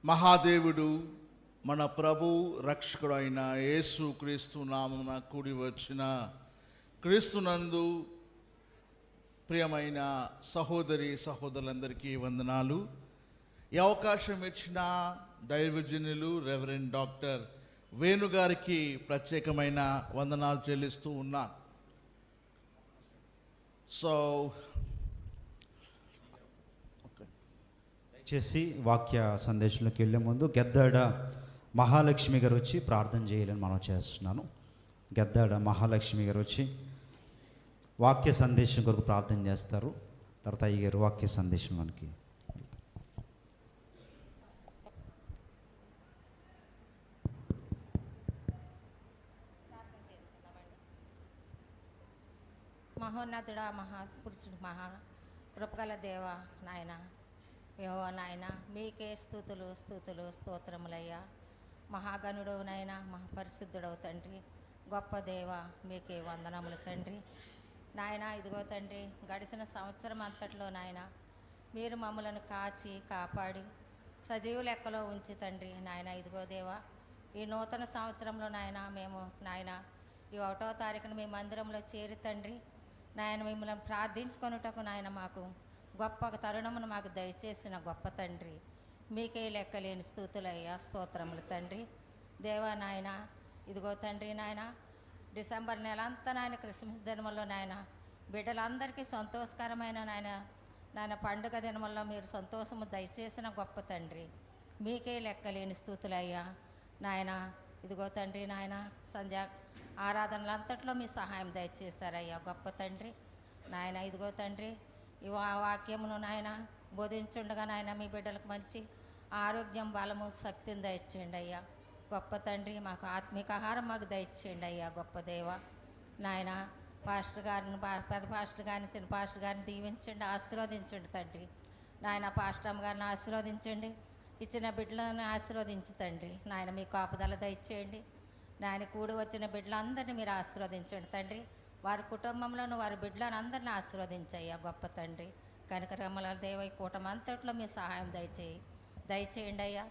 మహాదేవుడు మన ప్రభు రక్షకుడు అయిన యేసు క్రీస్తు నామమున కూడి వచ్చిన క్రీస్తునందు ప్రియమైన సహోదరి సహోదరులందరికీ వందనాలు. ఈ అవకాశం ఇచ్చిన దైవజనులు రెవరెండ్ డాక్టర్ వేణుగారికి ప్రత్యేకమైన వందనాలు చెల్లిస్తూ ఉన్నాను. దయచేసి వాక్య సందేశంలోకి వెళ్ళే ముందు గెద్దాడ మహాలక్ష్మి గారు వచ్చి ప్రార్థన చేయాలని మనం చేస్తున్నాను. గెద్దాడ మహాలక్ష్మి గారు వచ్చి వాక్య సందేశం కొరకు ప్రార్థన చేస్తారు. తర్వాత అయ్యగారు వాక్య సందేశం మనకి. మహోన్నతుడా, మహాపురుషుడు, మహా కృపగల దేవ నాయన, యెహోవా నాయన, మీకే స్తుతులు స్తుతులు స్తోత్రములయ్యా. మహాగణుడవు నాయన, మహాపరిశుద్ధుడవు తండ్రి, గొప్ప దేవ, మీకే వందనములు తండ్రి. నాయన ఇదిగో తండ్రి, గడిచిన సంవత్సరం అంతట్లో నాయన మీరు మమ్మలను కాచి కాపాడి సజీవ లెక్కలో ఉంచి తండ్రి నాయన ఇదిగో దేవా, ఈ నూతన సంవత్సరంలో నాయన మేము నాయన ఈ 1వ తారీఖున మీ మందిరంలో చేరి తండ్రి నాయన మిమ్మల్ని ప్రార్థించుకొనుటకు నాయన మాకు గొప్ప తరుణమును మాకు దయచేసిన గొప్ప తండ్రి, మీకే లెక్కలేని స్తుతులయ్యా, స్తోత్రములు తండ్రి. దేవా నాయన ఇదిగో తండ్రి నాయన డిసెంబర్ నెల అంతా నాయన క్రిస్మస్ దినములో నాయన బిడ్డలందరికీ సంతోషకరమైన నాయన పండుగ దినముల్లో మీరు సంతోషము దయచేసిన గొప్ప తండ్రి, మీకే లెక్కలేని స్తుతులయ్యా నాయన. ఇదిగో తండ్రి నాయన సంధ్యా ఆరాధనలంతట్లో మీ సహాయం దయచేశారయ్యా గొప్ప తండ్రి నాయన. ఇదిగో తండ్రి ఈ వాక్యమును నాయన బోధించుండగా నాయన మీ బిడ్డలకు మంచి ఆరోగ్యం, బలము, శక్తిని దయచేయండి అయ్యా గొప్ప తండ్రి. మాకు ఆత్మిక ఆహారం మాకు దయచేయండి అయ్యా గొప్ప దేవ నాయన. పాస్టర్ గారిని పెద్ద పాస్టర్ గారిని చిన్న పాస్టర్ గారిని దీవించండి, ఆశీర్వదించండి తండ్రి నాయన. పాస్టర్ అమ్మ గారిని ఆశీర్వదించండి, ఇచ్చిన బిడ్డలను ఆశీర్వదించు తండ్రి నాయన. మీ కాపుదల దయచేయండి నాయన. కూడి వచ్చిన బిడ్డలందరినీ మీరు ఆశీర్వదించండి తండ్రి. వారి కుటుంబంలోనూ వారి బిడ్డలను అందరినీ ఆశీర్వదించయ్యా గొప్ప తండ్రి. కనకరమ్మల దేవ ఈ కూటమి అంతట్లో మీ సహాయం దయచేయండి అయ్యా.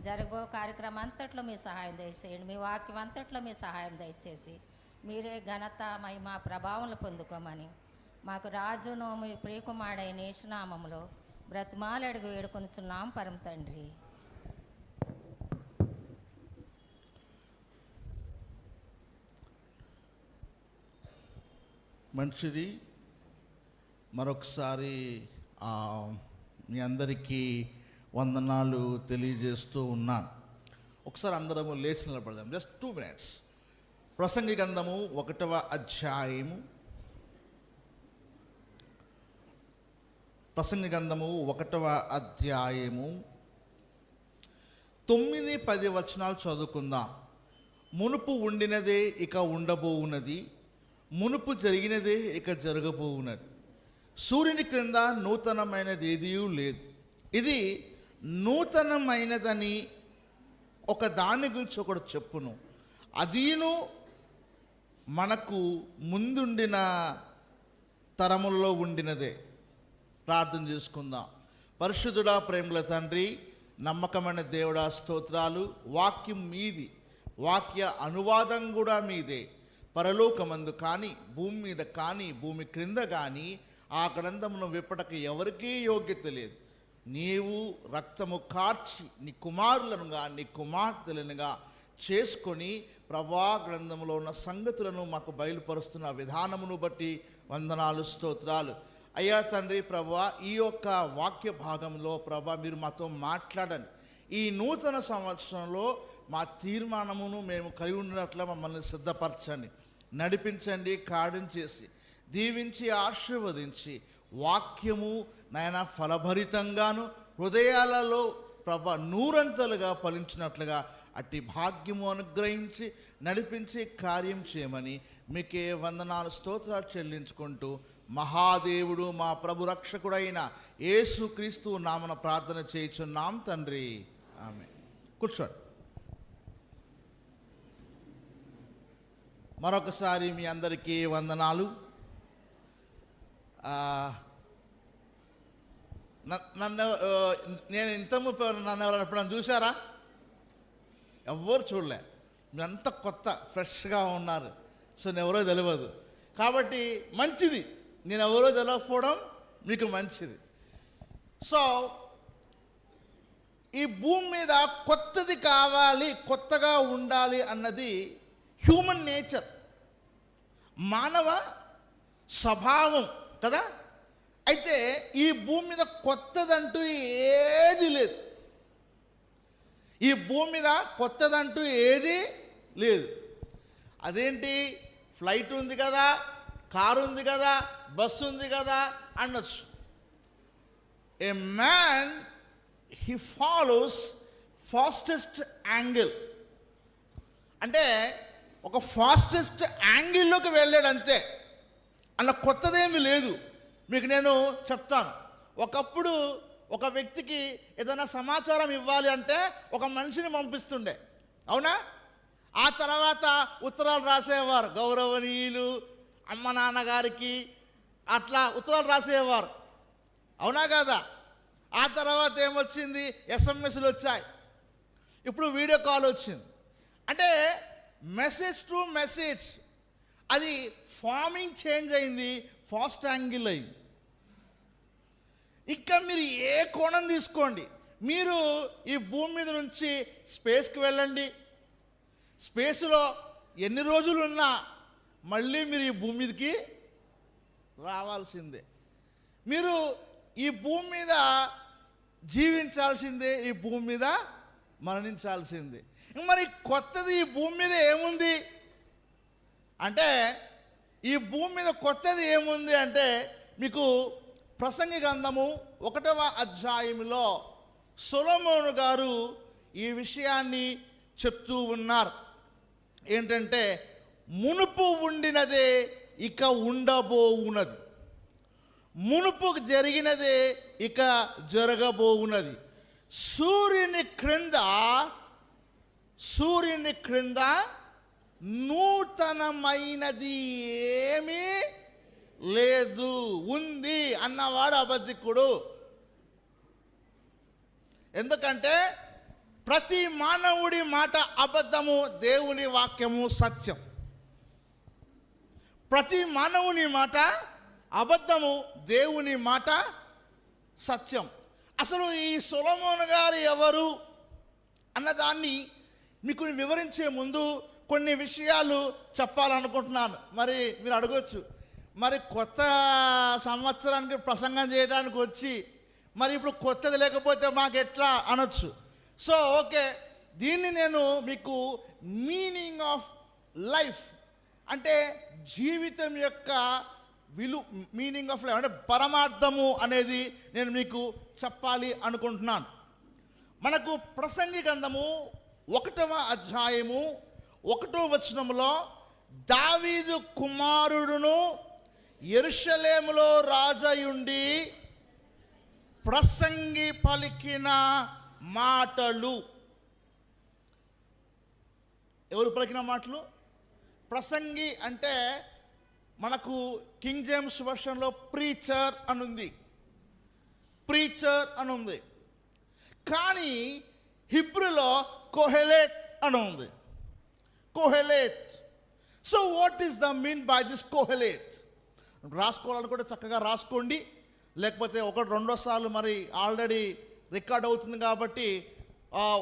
జరగబో కార్యక్రమం అంతట్లో మీ సహాయం దయచేయండి. మీ వాక్యం అంతట్లో మీ సహాయం దయచేసి మీరే ఘనత, మహిమ, ప్రభావాలు పొందుకోమని మాకు రాజును మీ ప్రియకుమారుడైన యేసునామములో బ్రతిమాలడుగు వేడుకొనుచున్నాం పరమ తండ్రి. మంచిది. మరొకసారి మీ అందరికీ వందనాలు తెలియజేస్తూ ఉన్నాను. ఒకసారి అందరము లేచి నిలబడదాం. Just 2 minutes. ప్రసంగి గ్రంథము 1వ అధ్యాయము, ప్రసంగి గ్రంథము 1వ అధ్యాయము 9, 10 వచనాలు చదువుకుందాం. మునుపు ఉండినదే ఇక ఉండబోవున్నది, మునుపు జరిగినదే ఇక జరగబోవున్నది. సూర్యుని క్రింద నూతనమైనది ఏదీ లేదు. ఇది నూతనమైనదని ఒక దాని గురించి ఒకడు చెప్పును, అదీను మనకు ముందుండిన తరముల్లో ఉండినదే. ప్రార్థన చేసుకుందాం. పరిశుద్ధుడా, ప్రేమల తండ్రి, నమ్మకమైన దేవుడా, స్తోత్రాలు. వాక్యం మీది, వాక్య అనువాదం కూడా మీదే. పరలోకమందు కానీ, భూమి మీద కానీ, భూమి క్రింద కానీ ఆ గ్రంథమును విప్పటకు ఎవరికీ యోగ్యత లేదు. నీవు రక్తము కార్చి నీ కుమారులనుగా నీ కుమార్తెలనుగా చేసుకొని ప్రభా గ్రంథంలో ఉన్న సంగతులను మాకు బయలుపరుస్తున్న విధానమును బట్టి వందనాలు, స్తోత్రాలు. అయ్యా తండ్రి ప్రభా, ఈ యొక్క వాక్య భాగంలో ప్రభా మీరు మాతో మాట్లాడండి. ఈ నూతన సంవత్సరంలో మా తీర్మానమును మేము కలిగి ఉన్నట్లు మమ్మల్ని సిద్ధపరచండి, నడిపించండి, కాడించేసి దీవించి ఆశీర్వదించి వాక్యము నాయన ఫలభరితంగాను హృదయాలలో ప్రభా నూరంతలుగా ఫలించినట్లుగా అట్టి భాగ్యము అనుగ్రహించి నడిపించి కార్యం చేయమని మీకే వందనాలు, స్తోత్రాలు చెల్లించుకుంటూ మహాదేవుడు మా ప్రభు రక్షకుడైన యేసుక్రీస్తు నామన ప్రార్థన చేయుచున్నాం తండ్రి, ఆమేన్. కూర్చోండి. మరొకసారి మీ అందరికీ వందనాలు. నన్ను నేను నన్ను ఎవరైనా ఎప్పుడైనా చూసారా? ఎవ్వరు చూడలే. మీరంతా కొత్త, ఫ్రెష్గా ఉన్నారు. సో నేను ఎవరో తెలియదు కాబట్టి మంచిది. నేను ఎవరో తెలియకపోవడం మీకు మంచిది. సో ఈ భూమి మీద కొత్తది కావాలి, కొత్తగా ఉండాలి అన్నది హ్యూమన్ నేచర్, మానవ స్వభావం కదా. అయితే ఈ భూమి మీద కొత్తదంటూ ఏది లేదు. ఈ భూమి మీద కొత్తదంటూ ఏది లేదు. అదేంటి, ఫ్లైట్ ఉంది కదా, కారు ఉంది కదా, బస్సు ఉంది కదా అనొచ్చు. ఏ man he follows fastest angle, అంటే ఒక ఫాస్టెస్ట్ యాంగిల్లోకి వెళ్ళాడు అంతే. అలా కొత్తదేమీ లేదు. మీకు నేను చెప్తాను. ఒకప్పుడు ఒక వ్యక్తికి ఏదైనా సమాచారం ఇవ్వాలి అంటే ఒక మనిషిని పంపిస్తుండే, అవునా? ఆ తర్వాత ఉత్తరాలు రాసేవారు, గౌరవనీయులు అమ్మ నాన్నగారికి అట్లా ఉత్తరాలు రాసేవారు, అవునా కదా? ఆ తర్వాత ఏమొచ్చింది, ఎస్ఎంఎస్లు వచ్చాయి, ఇప్పుడు వీడియో కాల్ వచ్చింది. అంటే మెసేజ్ టు మెసేజ్ అది ఫార్మింగ్ చేంజ్ అయింది, ఫాస్ట్ యాంగిల్ అయింది. ఇంకా మీరు ఏ కోణం తీసుకోండి, మీరు ఈ భూమి మీద నుంచి స్పేస్కి వెళ్ళండి, స్పేస్లో ఎన్ని రోజులు ఉన్నా మళ్ళీ మీరు ఈ భూమి మీదకి రావాల్సిందే. మీరు ఈ భూమి మీద జీవించాల్సిందే, ఈ భూమి మీద మరణించాల్సిందే. మరి కొత్తది ఈ భూమి మీద ఏముంది అంటే, ఈ భూమి మీద కొత్తది ఏముంది అంటే, మీకు ప్రసంగి గ్రంథము 1వ అధ్యాయంలో సొలొమోను గారు ఈ విషయాన్ని చెప్తూ ఉన్నారు. ఏంటంటే, మునుపు ఉండినదే ఇక ఉండబోవున్నది, మునుపు జరిగినదే ఇక జరగబోవున్నది, సూర్యుని క్రింద నూతనమైనది ఏమీ లేదు. ఉంది అన్నవాడు అబద్ధికుడు. ఎందుకంటే ప్రతి మానవుడి మాట అబద్ధము, దేవుని వాక్యము సత్యం. ప్రతి మానవుని మాట అబద్ధము, దేవుని మాట సత్యం. అసలు ఈ సొలొమోను గారు ఎవరు అన్నదాన్ని మీకు వివరించే ముందు కొన్ని విషయాలు చెప్పాలనుకుంటున్నాను. మరి మీరు అడగొచ్చు, మరి కొత్త సంవత్సరానికి ప్రసంగం చేయడానికి వచ్చి మరి ఇప్పుడు కొత్తది లేకపోతే మాకు ఎట్లా అనొచ్చు. సో ఓకే, దీన్ని నేను మీకు మీనింగ్ ఆఫ్ లైఫ్ అంటే జీవితం యొక్క మీనింగ్ ఆఫ్ లైఫ్ అంటే పరమార్థము అనేది నేను మీకు చెప్పాలి అనుకుంటున్నాను. మనకు ప్రసంగి గ్రంథము 1వ అధ్యాయము 1వ వచనములో దావీదు కుమారుడును యెరూషలేములో రాజయుండి ప్రసంగి పలికిన మాటలు. ఎవరు పలికిన మాటలు? ప్రసంగి అంటే మనకు కింగ్ జేమ్స్ వర్షన్లో ప్రీచర్ అనుంది, ప్రీచర్ అనుంది. కానీ హిబ్రూలో కోహెలెత్ అని ఉంది, Qoheleth. So what is the mean by this Qoheleth? రాసుకోవాలనుకుంటే చక్కగా రాసుకోండి, లేకపోతే 1-2 సార్లు మరి ఆల్రెడీ రికార్డ్ అవుతుంది కాబట్టి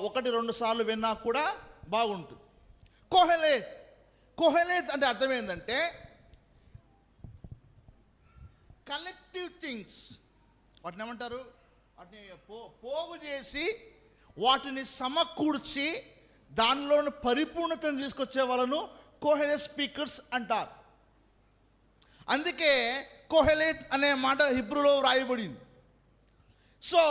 1-2 సార్లు విన్నా కూడా బాగుంటుంది. కోహెలెత్, కోహెలెత్ అంటే అర్థం ఏంటంటే కలెక్టివ్ థింగ్స్. వాటిని ఏమంటారు? వాటిని పోగు చేసి వాటిని సమకూర్చి దానిలోని పరిపూర్ణతను తీసుకొచ్చే వాళ్ళను కోహెలెత్ స్పీకర్స్ అంటారు. అందుకే కోహెలెత్ అనే మాట హిబ్రూలో వ్రాయబడింది. సో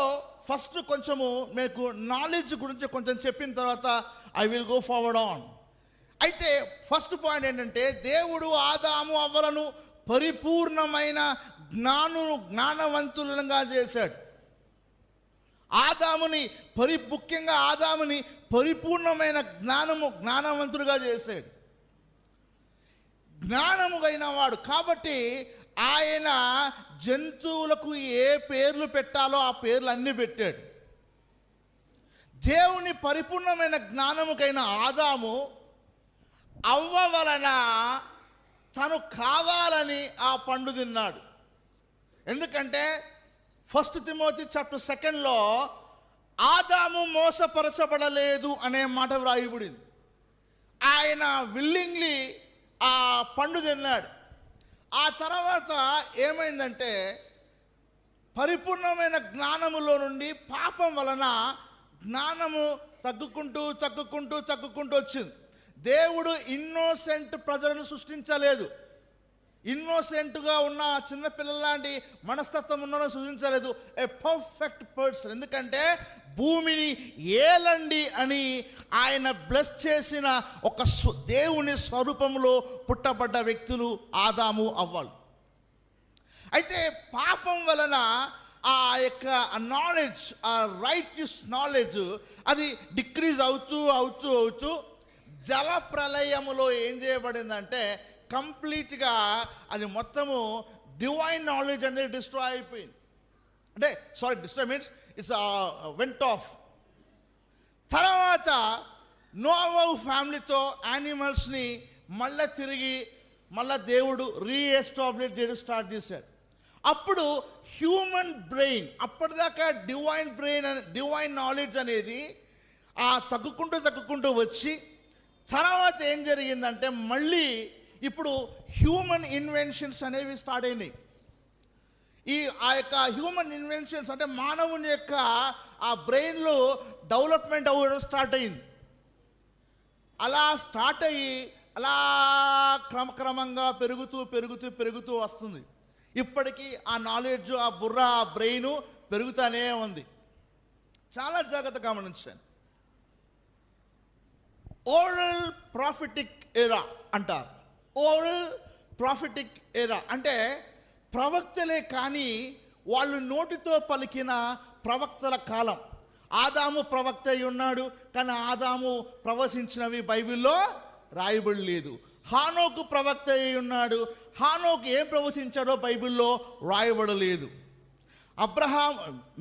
ఫస్ట్ కొంచెము మీకు నాలెడ్జ్ గురించి కొంచెం చెప్పిన తర్వాత I will go forward on. అయితే ఫస్ట్ పాయింట్ ఏంటంటే, దేవుడు ఆదాము అవ్వలను పరిపూర్ణమైన జ్ఞానవంతులుగా చేశాడు. ముఖ్యంగా ఆదాముని పరిపూర్ణమైన జ్ఞానవంతుడుగా చేశాడు, జ్ఞానము అయిన వాడు. కాబట్టి ఆయన జంతువులకు ఏ పేర్లు పెట్టాలో ఆ పేర్లు అన్నీ పెట్టాడు. దేవుని పరిపూర్ణమైన జ్ఞానముకైన ఆదాము అవ్వ వలన తను కావాలని ఆ పండు తిన్నాడు. ఎందుకంటే 1 తిమోతి చాప్టర్ 2 ఆదాము మోసపరచబడలేదు అనే మాట వ్రాయబడింది. ఆయన విల్లింగ్లీ ఆ పండు తిన్నాడు. ఆ తర్వాత ఏమైందంటే పరిపూర్ణమైన జ్ఞానములో నుండి పాపం వలన జ్ఞానము తగ్గుకుంటూ వచ్చింది. దేవుడు ఇన్నోసెంట్ ప్రజలను సృష్టించలేదు. ఇన్నోసెంట్గా ఉన్న చిన్నపిల్లలాంటి మనస్తత్వం ఉన్న సృష్టించలేదు. A perfect person. ఎందుకంటే భూమిని ఏలండి అని ఆయన బ్లెస్ చేసిన ఒక దేవుని స్వరూపంలో పుట్టబడ్డ వ్యక్తులు ఆదాము అవ్వలు. అయితే పాపం వలన ఆ యొక్క నాలెడ్జ్, ఆ రైట్స్ నాలెడ్జ్ అది డిక్రీజ్ అవుతూ జల ప్రళయములో ఏం చేయబడిందంటే కంప్లీట్గా అది మొత్తము డివైన్ నాలెడ్జ్ అనేది డిస్ట్రాయ్ అయిపోయింది. అంటే destroy means it's went off. తర్వాత నోవహు ఫ్యామిలీతో యానిమల్స్ని మళ్ళీ దేవుడు రీఎస్టాబ్లిష్ చేయడం స్టార్ట్ చేశాడు. అప్పుడు హ్యూమన్ బ్రెయిన్, అప్పటిదాకా డివైన్ నాలెడ్జ్ అనేది తగ్గుకుంటూ వచ్చి తర్వాత ఏం జరిగిందంటే మళ్ళీ ఇప్పుడు హ్యూమన్ ఇన్వెన్షన్స్ అనేవి స్టార్ట్ అయినాయి. ఆ యొక్క హ్యూమన్ ఇన్వెన్షన్స్ అంటే మానవుని యొక్క ఆ బ్రెయిన్లో డెవలప్మెంట్ అవ్వడం స్టార్ట్ అయింది. అలా స్టార్ట్ అయ్యి అలా క్రమక్రమంగా పెరుగుతూ వస్తుంది. ఇప్పటికీ ఆ నాలెడ్జ్, ఆ బుర్ర, ఆ బ్రెయిన్ పెరుగుతూనే ఉంది. చాలా జాగ్రత్తగా గమనించండి. ఓరల్ ప్రాఫిటిక్ ఎరా అంటారు. ఓరల్ ప్రాఫిటిక్ ఎరా అంటే ప్రవక్తలే కానీ వాళ్ళు నోటితో పలికిన ప్రవక్తల కాలం. ఆదాము ప్రవక్త అయి ఉన్నాడు, కానీ ఆదాము ప్రవచించినవి బైబిల్లో రాయబడలేదు. హానోకు ప్రవక్త అయి ఉన్నాడు, హానోకు ఏం ప్రవచించాడో బైబిల్లో రాయబడలేదు.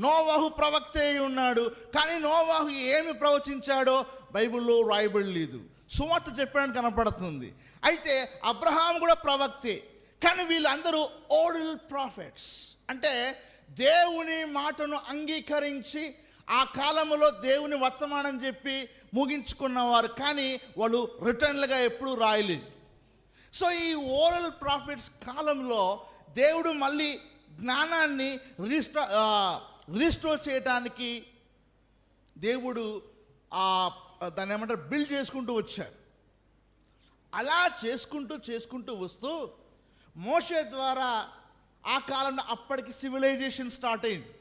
నోవహు ప్రవక్త అయి ఉన్నాడు, కానీ నోవహు ఏమి ప్రవచించాడో బైబిల్లో రాయబడలేదు. సువార్త చెప్పడానికి కనపడుతుంది. అయితే అబ్రహాం కూడా ప్రవక్తే, కానీ వీళ్ళందరూ ఓరల్ ప్రాఫిట్స్ అంటే దేవుని మాటను అంగీకరించి ఆ కాలంలో దేవుని వర్తమానం చెప్పి ముగించుకున్నవారు, కానీ వాళ్ళు రిటర్న్లుగా ఎప్పుడూ రాయలేదు. సో ఈ ఓరల్ ప్రాఫిట్స్ కాలంలో దేవుడు మళ్ళీ జ్ఞానాన్ని రీస్టోర్ చేయడానికి దేవుడు దాన్ని ఏమంటారు బిల్డ్ చేసుకుంటూ వచ్చాడు. అలా చేసుకుంటూ వస్తూ మోషే ద్వారా ఆ కాలంలో అప్పటికి సివిలైజేషన్ స్టార్ట్ అయింది.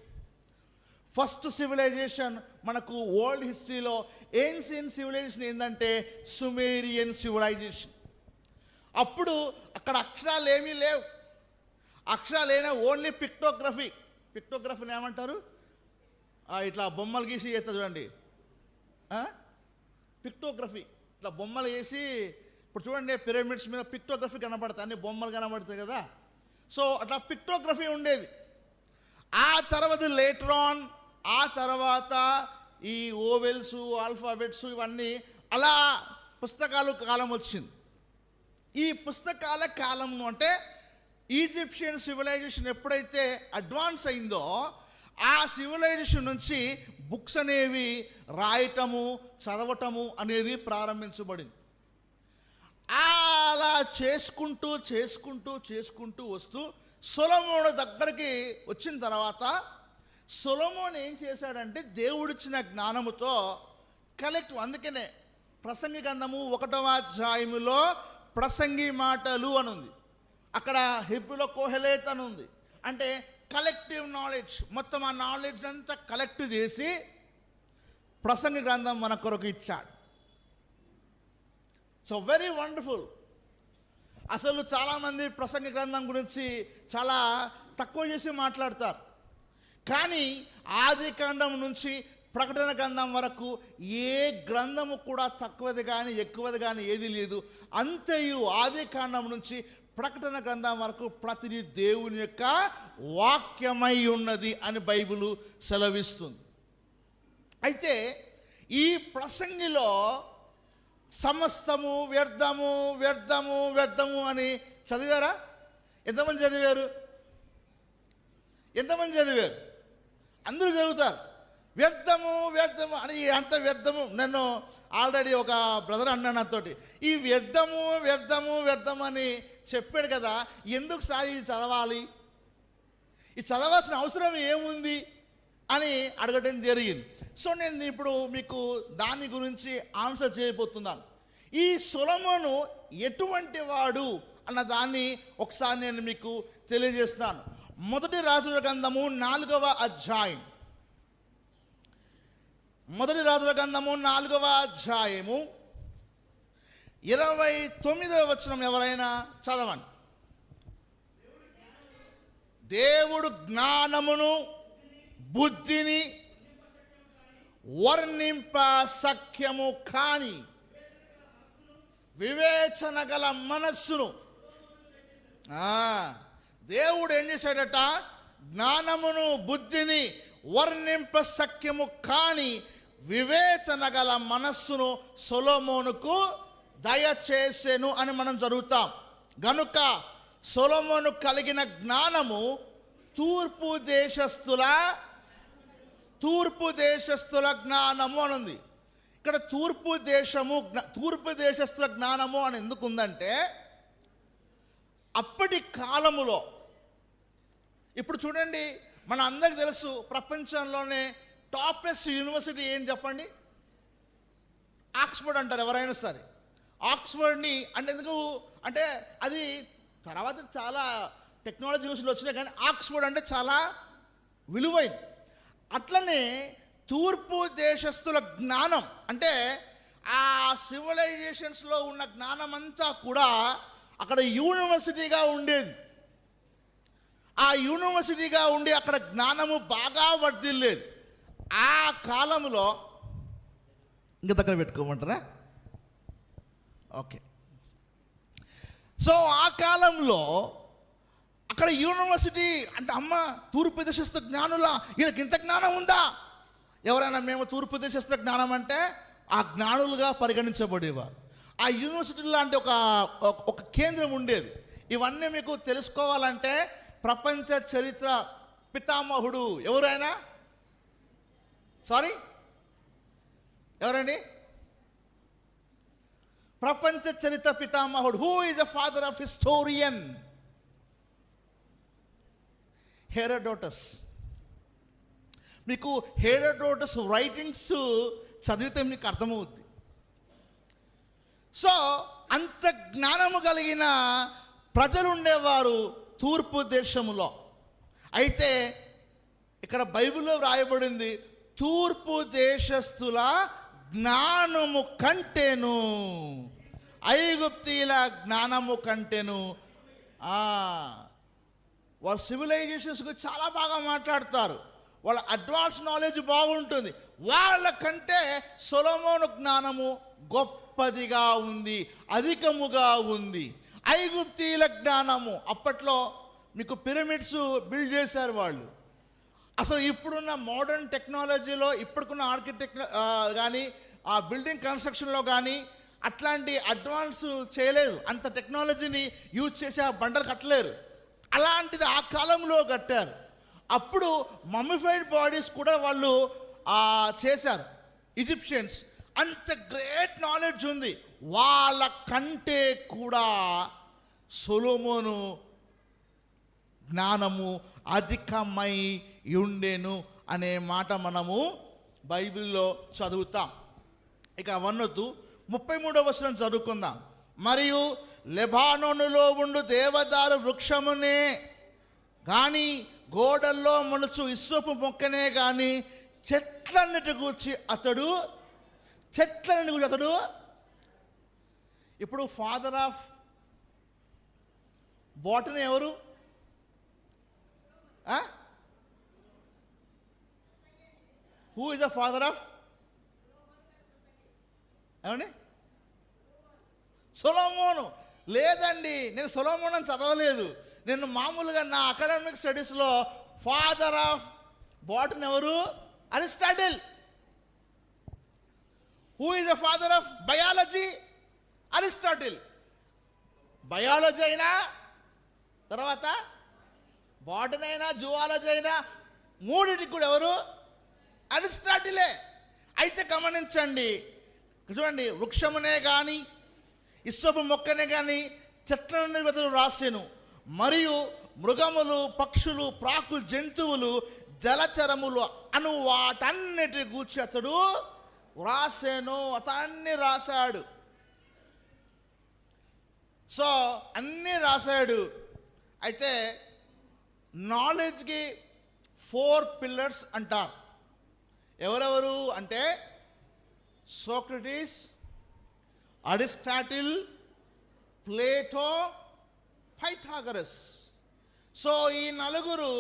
ఫస్ట్ సివిలైజేషన్ మనకు వరల్డ్ హిస్టరీలో ఏన్షియన్ సివిలైజేషన్ ఏంటంటే సుమేరియన్ సివిలైజేషన్. అప్పుడు అక్కడ అక్షరాలు ఏమీ లేవు. అక్షరాలు అయినా ఓన్లీ పిక్టోగ్రఫీని ఏమంటారు, ఇట్లా బొమ్మలు గీసి చేస్తా చూడండి, పిక్టోగ్రఫీ. ఇట్లా బొమ్మలు వేసి ఇప్పుడు చూడండి పిరమిడ్స్ మీద పిక్టోగ్రఫీ కనబడతాయి, అన్ని బొమ్మలు కనబడతాయి కదా. సో అట్లా పిక్టోగ్రఫీ ఉండేది. ఆ తర్వాత లేటర్ ఆన్ ఈ ఓవెల్స్, ఆల్ఫాబెట్స్ ఇవన్నీ అలా పుస్తకాలు కాలం వచ్చింది. ఈ పుస్తకాల కాలం అంటే ఈజిప్షియన్ సివిలైజేషన్ ఎప్పుడైతే అడ్వాన్స్ అయిందో ఆ సివిలైజేషన్ నుంచి బుక్స్ అనేవి రాయటము, చదవటము అనేది ప్రారంభించబడింది. అలా చేసుకుంటూ వస్తూ సొలొమోను దగ్గరికి వచ్చిన తర్వాత సొలొమోను ఏం చేశాడంటే దేవుడిచ్చిన జ్ఞానముతో అందుకనే ప్రసంగి గ్రంథము 1వ అధ్యాయములో ప్రసంగి మాటలు అని ఉంది. అక్కడ హెబ్రీలో కోహెలెత్ అని ఉంది. అంటే కలెక్టివ్ నాలెడ్జ్, మొత్తం ఆ నాలెడ్జ్ అంతా కలెక్ట్ చేసి ప్రసంగి గ్రంథం మన కొరకు ఇచ్చాడు. So very wonderful. అసలు చాలామంది ప్రసంగి గ్రంథం గురించి చాలా తక్కువ చేసి మాట్లాడతారు, కానీ ఆది కాండం నుంచి ప్రకటన గ్రంథం వరకు ఏ గ్రంథము కూడా తక్కువది కానీ ఎక్కువది కానీ ఏది లేదు. అంతయు ఆది కాండం నుంచి ప్రకటన గ్రంథం వరకు ప్రతిదీ దేవుని యొక్క వాక్యమై ఉన్నది అని బైబిలు సెలవిస్తుంది. అయితే ఈ ప్రసంగిలో సమస్తము వ్యర్థము వ్యర్థము వ్యర్థము అని చదివారా? ఎంతమంది చదివారు? అందరూ చదువుతారు. వ్యర్థము వ్యర్థము అని, అంత వ్యర్థము. నేను ఆల్రెడీ ఒక బ్రదర్ అన్నాడు నాతోటి, ఈ వ్యర్థము వ్యర్థము వ్యర్థం అని చెప్పాడు కదా, ఎందుకు సార్ ఇది చదవాలి, ఇది చదవాల్సిన అవసరం ఏముంది అని అడగడం జరిగింది. సో నేను ఇప్పుడు మీకు దాని గురించి ఆన్సర్ చేయబోతున్నాను. ఈ సొలొమోను ఎటువంటి వాడు అన్న దాన్ని ఒకసారి నేను మీకు తెలియజేస్తాను. మొదటి రాజుల గ్రంథము 4వ అధ్యాయం, 29వ వచనం ఎవరైనా చదవండి. దేవుడు జ్ఞానమును బుద్ధిని వర్ణింప సఖ్యము కాని వివేచన గల మనస్సును. దేవుడు ఏం చేశాడట? జ్ఞానమును బుద్ధిని వర్ణింప సఖ్యము కాని వివేచన గల మనస్సును సొలొమోనుకు దయచేసెను అని మనం చదువుతాం. గనుక సొలొమోను కలిగిన జ్ఞానము తూర్పు దేశస్థుల జ్ఞానము అని ఉంది. ఇక్కడ తూర్పు దేశస్థుల జ్ఞానము అని ఎందుకు ఉందంటే, అప్పటి కాలములో, ఇప్పుడు చూడండి, మన అందరికి తెలుసు ప్రపంచంలోనే టాపెస్ట్ యూనివర్సిటీ ఏం చెప్పండి? ఆక్స్ఫర్డ్ అంటారు ఎవరైనా సరే. ఆక్స్ఫర్డ్ని అంటే ఎందుకు అంటే అది తర్వాత చాలా టెక్నాలజీ యూనివర్సిటీలు వచ్చినాయి, కానీ ఆక్స్ఫర్డ్ అంటే చాలా విలువైంది. అట్లనే తూర్పు దేశస్థుల జ్ఞానం అంటే ఆ సివిలైజేషన్స్లో ఉన్న జ్ఞానం అంతా కూడా అక్కడ యూనివర్సిటీగా ఉండేది. ఆ యూనివర్సిటీగా ఉండి అక్కడ జ్ఞానము బాగా వర్ధిల్లేది. ఆ కాలంలో ఇంకా దగ్గర పెట్టుకోమంటారా? ఓకే. సో ఆ కాలంలో అక్కడ యూనివర్సిటీ అంటే, అమ్మ తూర్పు దేశస్థ జ్ఞానులా, ఈయనకి ఇంత జ్ఞానం ఉందా? ఎవరైనా మేము తూర్పు దేశస్థ జ్ఞానం అంటే ఆ జ్ఞానులుగా పరిగణించబడేవారు. ఆ యూనివర్సిటీ లాంటి ఒక కేంద్రం ఉండేది. ఇవన్నీ మీకు తెలుసుకోవాలంటే ప్రపంచ చరిత్ర పితామహుడు ఎవరైనా ఎవరండి? ప్రపంచ చరిత్ర పితామహుడు. Who is the father of historian? Herodotus. మీకు హెరోడోటస్ రైటింగ్స్ చదివితే మీకు అర్థమవుద్ది. సో అంత జ్ఞానము కలిగిన ప్రజలు ఉండేవారు తూర్పు దేశములో. అయితే ఇక్కడ బైబిల్లో వ్రాయబడింది, తూర్పు దేశస్థుల జ్ఞానము కంటేను ఐగుప్తీల జ్ఞానము కంటేను. వాళ్ళ సివిలైజేషన్స్ గురించి చాలా బాగా మాట్లాడతారు, వాళ్ళ అడ్వాన్స్ నాలెడ్జ్ బాగుంటుంది. వాళ్ళకంటే సొలొమోను జ్ఞానము గొప్పదిగా ఉంది, అధికముగా ఉంది. ఐగుప్తీల జ్ఞానము, అప్పట్లో మీకు పిరమిడ్స్ బిల్డ్ చేశారు వాళ్ళు. అసలు ఇప్పుడున్న మోడర్న్ టెక్నాలజీలో ఇప్పుడుకున్న ఆర్కిటెక్ట్ కానీ ఆ బిల్డింగ్ కన్స్ట్రక్షన్లో కానీ అట్లాంటి అడ్వాన్స్ చేయలేదు. అంత టెక్నాలజీని యూజ్ చేసి ఆ బండలు కట్టలేరు. అలాంటిది ఆ కాలంలో కట్టారు. అప్పుడు మమ్మిఫైడ్ బాడీస్ కూడా వాళ్ళు చేశారు ఈజిప్షియన్స్. అంత గ్రేట్ నాలెడ్జ్ ఉంది. వాళ్ళ కంటే కూడా సొలొమోను జ్ఞానము అధికమై ఉండెను అనే మాట మనము బైబిల్లో చదువుతాం. ఇక అవన్నొద్దు, 33వ వచనం చదువుకుందాం. మరియు లెబానోనులో ఉండు దేవదారు వృక్షమునే కానీ గోడల్లో మొలుచు ఇస్సోపు మొక్కనే కానీ చెట్లన్నిటి గూర్చి అతడు ఇప్పుడు ఫాదర్ ఆఫ్ బాటనీ ఎవరు? Who is the father of ఏమండి? సొలొమోను. లేదండి, నేను సొలొమోన్ చదవలేదు. నేను మామూలుగా నా అకాడమిక్ స్టడీస్లో ఫాదర్ ఆఫ్ బాటనీ ఎవరు? Aristotle. Who is the father of biology? Aristotle. Biology అయినా, తర్వాత బాటనీ అయినా, జువాలజీ అయినా, మూడింటికి కూడా ఎవరు? అరిస్టాటిలే. అయితే గమనించండి, చూడండి, వృక్షమునే కానీ ఇస్సోపు మొక్కనే కానీ చెట్లను రాసెను, మరియు మృగములు, పక్షులు, ప్రాకు జంతువులు, జలచరములు అను వాటన్నిటి గూర్చి అతడు రాసెను. అతన్ని రాశాడు. సో అన్నీ రాశాడు. అయితే నాలెడ్జ్కి 4 పిల్లర్స్ అంటారు. ఎవరెవరు అంటే Socrates, Aristotle, Plato, Pythagoras. So ఈ నలుగురు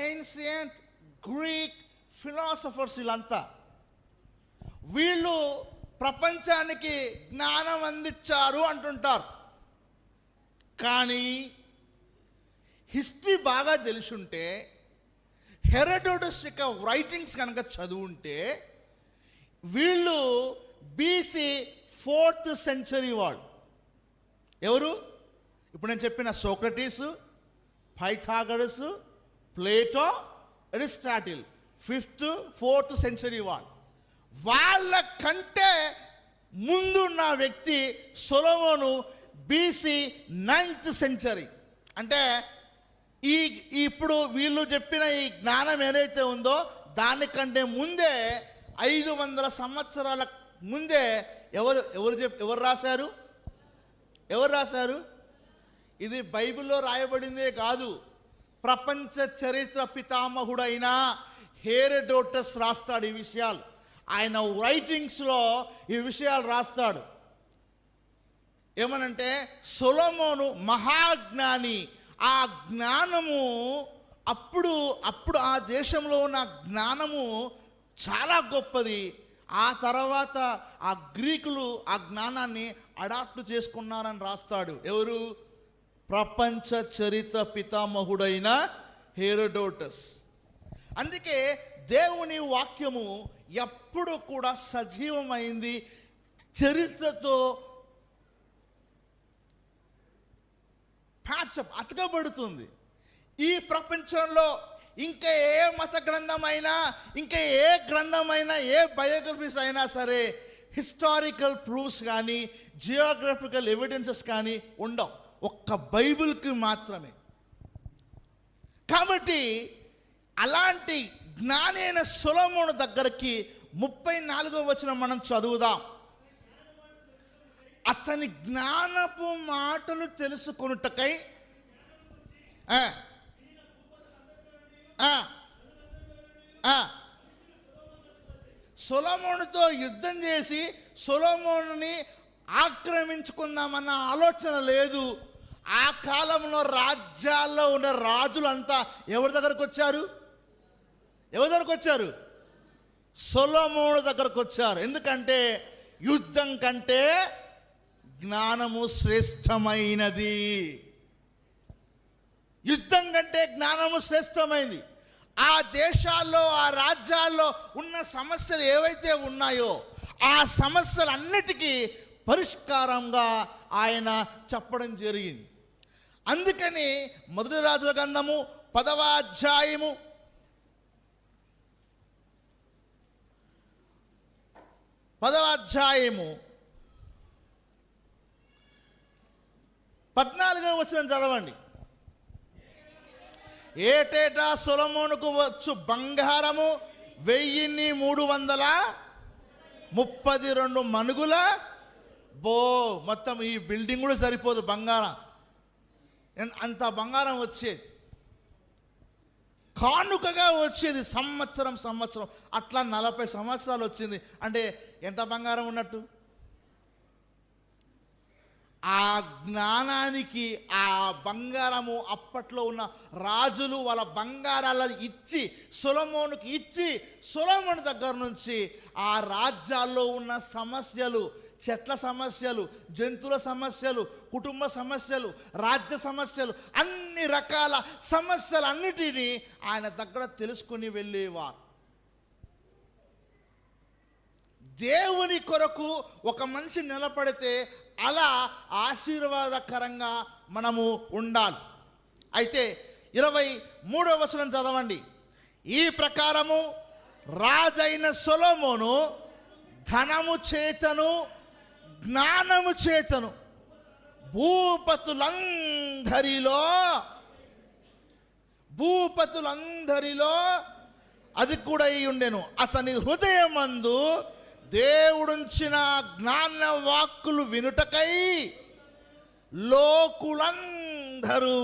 ఏన్షియంట్ గ్రీక్ ఫిలాసఫర్స్. వీళ్ళంతా వీళ్ళు ప్రపంచానికి జ్ఞానం అందించారు అంటుంటారు. కానీ హిస్టరీ బాగా తెలుసుంటే, హెరోడోటస్ యొక్క రైటింగ్స్ కనుక చదువుంటే, వీళ్ళు BC 4th century వాళ్ళు. ఎవరు? ఇప్పుడు నేను చెప్పిన Socrates, Pythagoras, Plato, Aristotle 5th 4th century వాళ్ళు. వాళ్ళ కంటే ముందున్న వ్యక్తి సొలొమోను BC 9th century. అంటే ఇప్పుడు వీళ్ళు చెప్పిన ఈ జ్ఞానం ఏదైతే ఉందో దానికంటే ముందే 500 సంవత్సరాల ముందే ఎవరు రాశారు? ఎవరు రాశారు? ఇది బైబిల్లో రాయబడిందే కాదు, ప్రపంచ చరిత్ర పితామహుడైన హెరోడోటస్ రాస్తాడు ఈ విషయాలు. ఆయన రైటింగ్స్లో ఈ విషయాలు రాస్తాడు. ఏమనంటే సొలొమోను మహాజ్ఞాని. ఆ జ్ఞానము అప్పుడు ఆ దేశంలో ఉన్న జ్ఞానము చాలా గొప్పది. ఆ తర్వాత ఆ గ్రీకులు ఆ జ్ఞానాన్ని అడాప్ట్ చేసుకున్నారని రాస్తాడు. ఎవరు? ప్రపంచ చరిత్ర పితామహుడైన హెరోడోటస్. అందుకే దేవుని వాక్యము ఎప్పుడు కూడా సజీవమైంది, చరిత్రతో ప్యాచప్ అతకబడుతుంది. ఈ ప్రపంచంలో ఇంకా ఏ మత గ్రంథమైనా, ఇంకా ఏ గ్రంథమైనా, ఏ బయోగ్రఫీస్ అయినా సరే హిస్టారికల్ ప్రూఫ్స్ కానీ జియోగ్రఫికల్ ఎవిడెన్సెస్ కానీ ఉండవు, ఒక్క బైబిల్కి మాత్రమే. కాబట్టి అలాంటి జ్ఞాని అయిన సొలొమోను దగ్గరికి 34వ వచనం మనం చదువుదాం. అతని జ్ఞానపు మాటలు తెలుసుకొనుటకై సొలొమోనుతో యుద్ధం చేసి సొలొమోనుని ఆక్రమించుకుందామన్న ఆలోచన లేదు. ఆ కాలంలో రాజ్యాల్లో ఉన్న రాజులంతా ఎవరి దగ్గరకు వచ్చారు? ఎవరి దగ్గరకు వచ్చారు? సొలొమోను దగ్గరకు వచ్చారు. ఎందుకంటే యుద్ధం కంటే జ్ఞానము శ్రేష్టమైనది. యుద్ధం కంటే జ్ఞానము శ్రేష్టమైంది. ఆ దేశాల్లో, ఆ రాజ్యాల్లో ఉన్న సమస్యలు ఏవైతే ఉన్నాయో ఆ సమస్యలన్నిటికీ పరిష్కారంగా ఆయన చెప్పడం జరిగింది. అందుకని మొదటి రాజుల గ్రంథము 10వ అధ్యాయము 14వ వచనం చదవండి. ఏటేటా సొలొమోనుకు వచ్చు బంగారము 1332 మణుగుల. మొత్తం ఈ బిల్డింగ్ కూడా సరిపోదు బంగారం, అంత బంగారం వచ్చేది, కానుకగా వచ్చేది. సంవత్సరం అట్లా 40 సంవత్సరాలు వచ్చింది. అంటే ఎంత బంగారం ఉన్నట్టు? ఆ జ్ఞానానికి, ఆ బంగారము అప్పట్లో ఉన్న రాజులు వాళ్ళ బంగారాల ఇచ్చి సొలొమోనుకి ఇచ్చి, సొలొమోను దగ్గర నుంచి ఆ రాజ్యాల్లో ఉన్న సమస్యలు చెట్ల సమస్యలు, జంతువుల సమస్యలు, కుటుంబ సమస్యలు, రాజ్య సమస్యలు, అన్ని రకాల సమస్యలన్నిటినీ ఆయన దగ్గర తెలుసుకుని వెళ్ళేవారు. దేవుని కొరకు ఒక మనిషి నిలబడితే అలా ఆశీర్వాదకరంగా మనము ఉండాలి. అయితే 23వ వచనం చదవండి. ఈ ప్రకారము రాజైన సొలొమోను ధనము చేతను జ్ఞానము చేతను భూపతులందరిలో అది కూడా అయి ఉండెను. అతని హృదయమందు దేవుడుంచిన జ్ఞాన వాక్కులు వినుటకై లోకులందరూ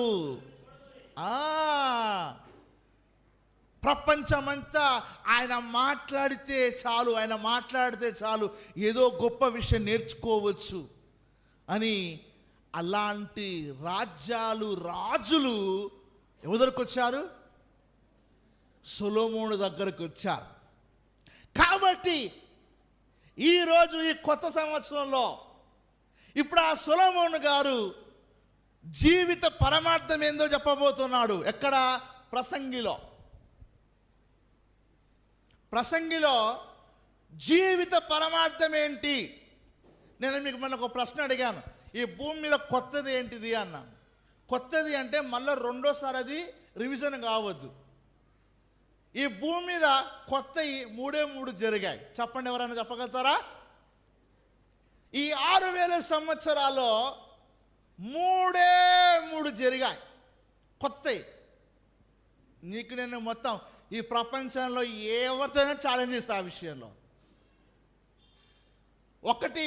ప్రపంచమంతా ఆయన మాట్లాడితే చాలు ఏదో గొప్ప విషయం నేర్చుకోవచ్చు అని అలాంటి రాజులు ఎవరి దగ్గరకు వచ్చారు? సొలొమోను దగ్గరకు వచ్చారు. కాబట్టి ఈరోజు ఈ కొత్త సంవత్సరంలో ఇప్పుడు ఆ సొలొమోను గారు జీవిత పరమార్థం ఏందో చెప్పబోతున్నాడు. ఎక్కడ? ప్రసంగిలో జీవిత పరమార్థం ఏంటి? నేను మీకు మొన్న ఒక ప్రశ్న అడిగాను. ఈ భూమి మీద కొత్తది ఏంటిది అన్నాను. కొత్తది అంటే మళ్ళీ రెండోసారి అది రివిజన్ కావద్దు. ఈ భూమి మీద కొత్తవి 3 జరిగాయి. చెప్పండి, ఎవరైనా చెప్పగలుగుతారా? ఈ 6000 సంవత్సరాల్లో 3 జరిగాయి కొత్తవి. నీకు నేను మొత్తం ఈ ప్రపంచంలో ఎవరితోనైనా ఛాలెంజ్ చేస్తా ఆ విషయంలో. ఒకటి,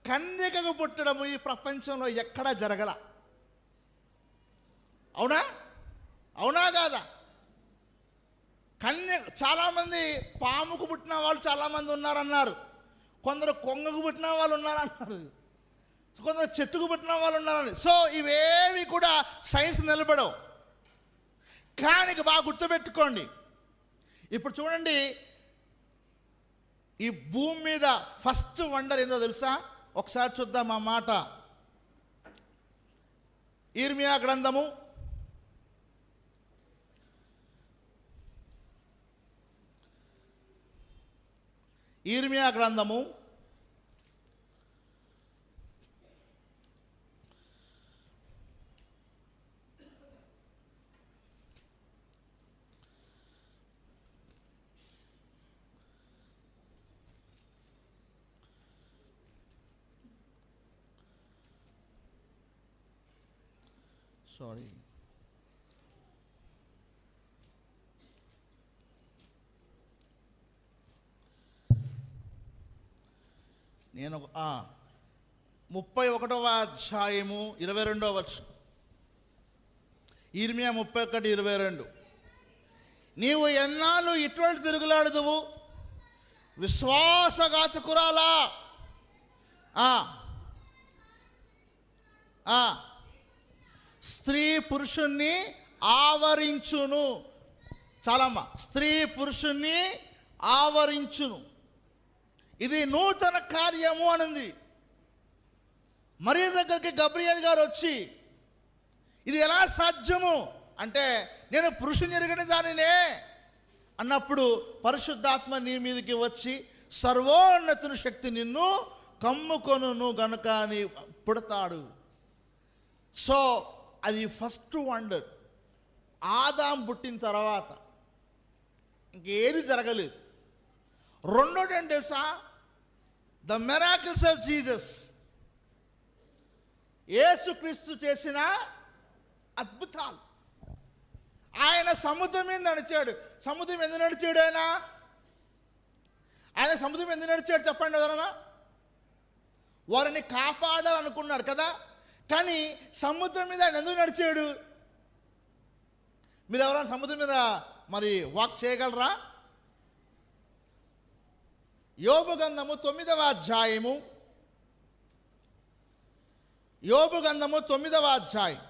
కన్యకకు పుట్టడము ఈ ప్రపంచంలో ఎక్కడా జరగల. అవునా కాదా? చాలామంది పాముకు పుట్టిన వాళ్ళు చాలామంది ఉన్నారన్నారు, కొందరు కొంగకు పుట్టిన వాళ్ళు ఉన్నారన్నారు, కొందరు చెట్టుకు పుట్టిన వాళ్ళు ఉన్నారని. సో ఇవేవి కూడా సైన్స్ నిలబడవు. కానీ బాగా గుర్తుపెట్టుకోండి, ఇప్పుడు చూడండి, ఈ భూమి మీద ఫస్ట్ వండర్ ఏందో తెలుసా? ఒకసారి చూద్దాం ఆ మాట. ఇర్మియా గ్రంథము 31వ అధ్యాయము 22వ వచనం. ఇర్మియా 31:22. నీవు ఎన్నాళ్ళు ఇటువంటి తిరుగులాడుదువు, విశ్వాసఘాతకురాలా? స్త్రీ పురుషుణ్ణి ఆవరించును. చాలమ్మా, స్త్రీ పురుషుణ్ణి ఆవరించును. ఇది నూతన కార్యము అనింది. మరియ దగ్గరికి గబ్రియల్ గారు వచ్చి, ఇది ఎలా సాధ్యము అంటే, నేను పురుషుని ఎరగని దానినే అన్నప్పుడు పరిశుద్ధాత్మ నీ మీదకి వచ్చి సర్వోన్నతుని శక్తి నిన్ను కమ్ముకొనును గనుక అని పుడతాడు. సో అది ఫస్ట్ వండర్. ఆదాం పుట్టిన తర్వాత ఇంకేది జరగలేదు. రెండోది ఏంటి తెలుసా? The miracles of Jesus. యేసుక్రీస్తు చేసిన అద్భుతాలు. ఆయన సముద్రం మీద నడిచాడు. సముద్రం ఎందుకు నడిచాడు? ఆయన సముద్రం ఎందుకు నడిచాడు చెప్పండి ఎవరన్నా? వారిని కాపాడాలనుకున్నాడు కదా. కానీ సముద్రం మీద ఆయన ఎందుకు నడిచాడు? మీరు ఎవరైనా సముద్రం మీద మరి వాక్ చేయగలరా? యోబు గ్రంథము 9వ అధ్యాయము. యోబు గ్రంథము 9వ అధ్యాయం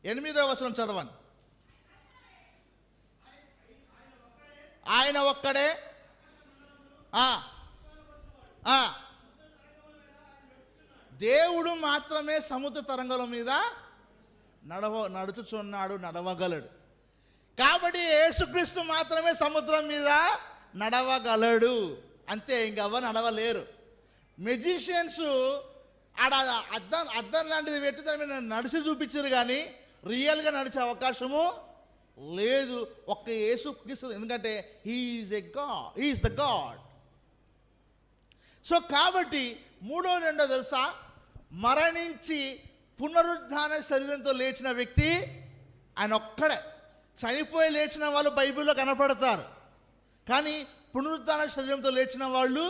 8వ వచనం చదవండి. ఒక్కడే దేవుడు మాత్రమే సముద్ర తరంగల మీద నడుచుచున్నాడు, నడవగలడు. కాబట్టి యేసుక్రీస్తు మాత్రమే సముద్రం మీద నడవగలడు, అంతే. ఇంకెవరు నడవలేరు. మెజిషియన్స్ ఆడ అద్దం లాంటిది పెట్టి దాని మీద నడిచి చూపించారు, కానీ రియల్గా నడిచే అవకాశము లేదు. ఒక్క యేసుక్రీస్తు, ఎందుకంటే హీఈస్ ద గాడ్. సో కాబట్టి రెండో తెలుసా, మరణించి పునరుద్ధాన శరీరంతో లేచిన వ్యక్తి ఆయన ఒక్కడే. చనిపోయి లేచిన వాళ్ళు బైబిల్లో కనపడతారు, కానీ పునరుద్ధాన శరీరంతో లేచిన వాళ్ళు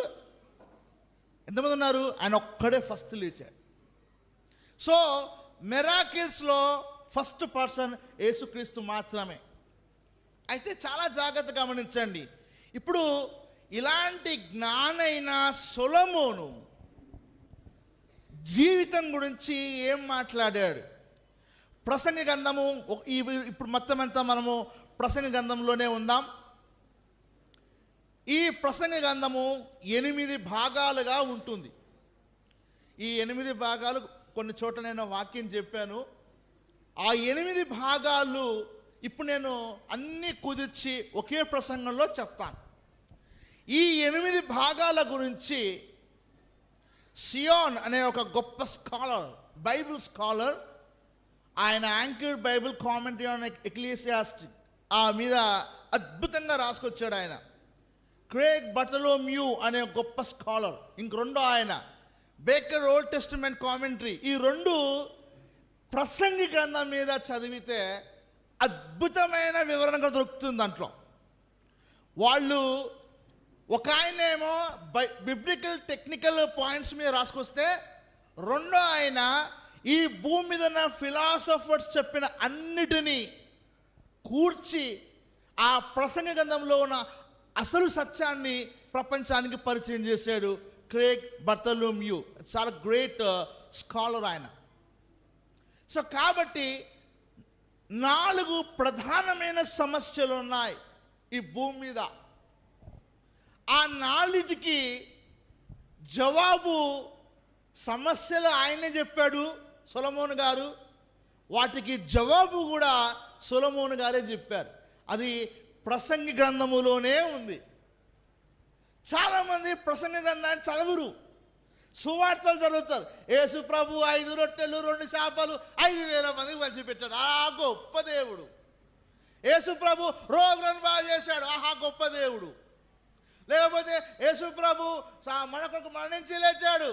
ఎంతమంది ఉన్నారు? ఆయన ఒక్కడే ఫస్ట్ లేచాడు. సో మిరాకిల్స్లో ఫస్ట్ పర్సన్ యేసుక్రీస్తు మాత్రమే. అయితే చాలా జాగ్రత్తగా గమనించండి. ఇప్పుడు ఇలాంటి జ్ఞానైన సొలొమోను జీవితం గురించి ఏం మాట్లాడాడు? ప్రసంగి గ్రంథము, ఇప్పుడు మొత్తం అంతా మనము ప్రసంగి గ్రంథంలోనే ఉందాం. ఈ ప్రసంగి గ్రంథము 8 భాగాలుగా ఉంటుంది. ఈ 8 భాగాలు కొన్ని చోట్ల నేను వాక్యం చెప్పాను. ఆ 8 భాగాలు ఇప్పుడు నేను అన్నీ కుదిర్చి ఒకే ప్రసంగంలో చెప్తాను. ఈ 8 భాగాల గురించి సియోన్ అనే ఒక గొప్ప స్కాలర్, బైబిల్ స్కాలర్, ఆయన యాంకర్డ్ బైబిల్ కామెంటరీ ఆన్ ఎక్లీసియాస్టిక్ ఆ మీద అద్భుతంగా రాసుకొచ్చాడు ఆయన. క్రేగ్ బర్తలోమ్యూ అనే గొప్ప స్కాలర్, రెండో ఆయన బేకర్ ఓల్డ్ టెస్టిమెంట్ కామెంటరీ. ఈ 2 ప్రసంగి గ్రంథం మీద చదివితే అద్భుతమైన వివరణగా దొరుకుతుంది. దాంట్లో వాళ్ళు ఒక ఆయనేమో బిబ్లికల్ టెక్నికల్ పాయింట్స్ మీద రాసుకొస్తే, రెండో ఆయన ఈ భూమి మీద ఉన్న ఫిలాసఫర్స్ చెప్పిన అన్నిటినీ కూర్చి ఆ ప్రసంగ గ్రంథంలో ఉన్న అసలు సత్యాన్ని ప్రపంచానికి పరిచయం చేశాడు క్రేగ్ బర్తలోమ్యూ. చాలా గ్రేట్ స్కాలర్ ఆయన. సో కాబట్టి 4 ప్రధానమైన సమస్యలు ఉన్నాయి ఈ భూమి మీద. ఆ 4టికి జవాబు, సమస్యలు ఆయనే చెప్పాడు సొలొమోను గారు, వాటికి జవాబు కూడా సొలొమోను గారే చెప్పారు. అది ప్రసంగి గ్రంథములోనే ఉంది. చాలామంది ప్రసంగి గ్రంథాన్ని చదవరు, సువార్తలు చదువుతారు. యేసు ప్రభు 5 రొట్టెలు 2 చేపలు 5,000 మందికి పంచిపెట్టాడు, ఆ గొప్ప దేవుడు. యేసు ప్రభు రోగులను బాగా చేశాడు, ఆహా గొప్ప దేవుడు. లేకపోతే యేసు ప్రభు మన కొరకు మరణించి లేచాడు,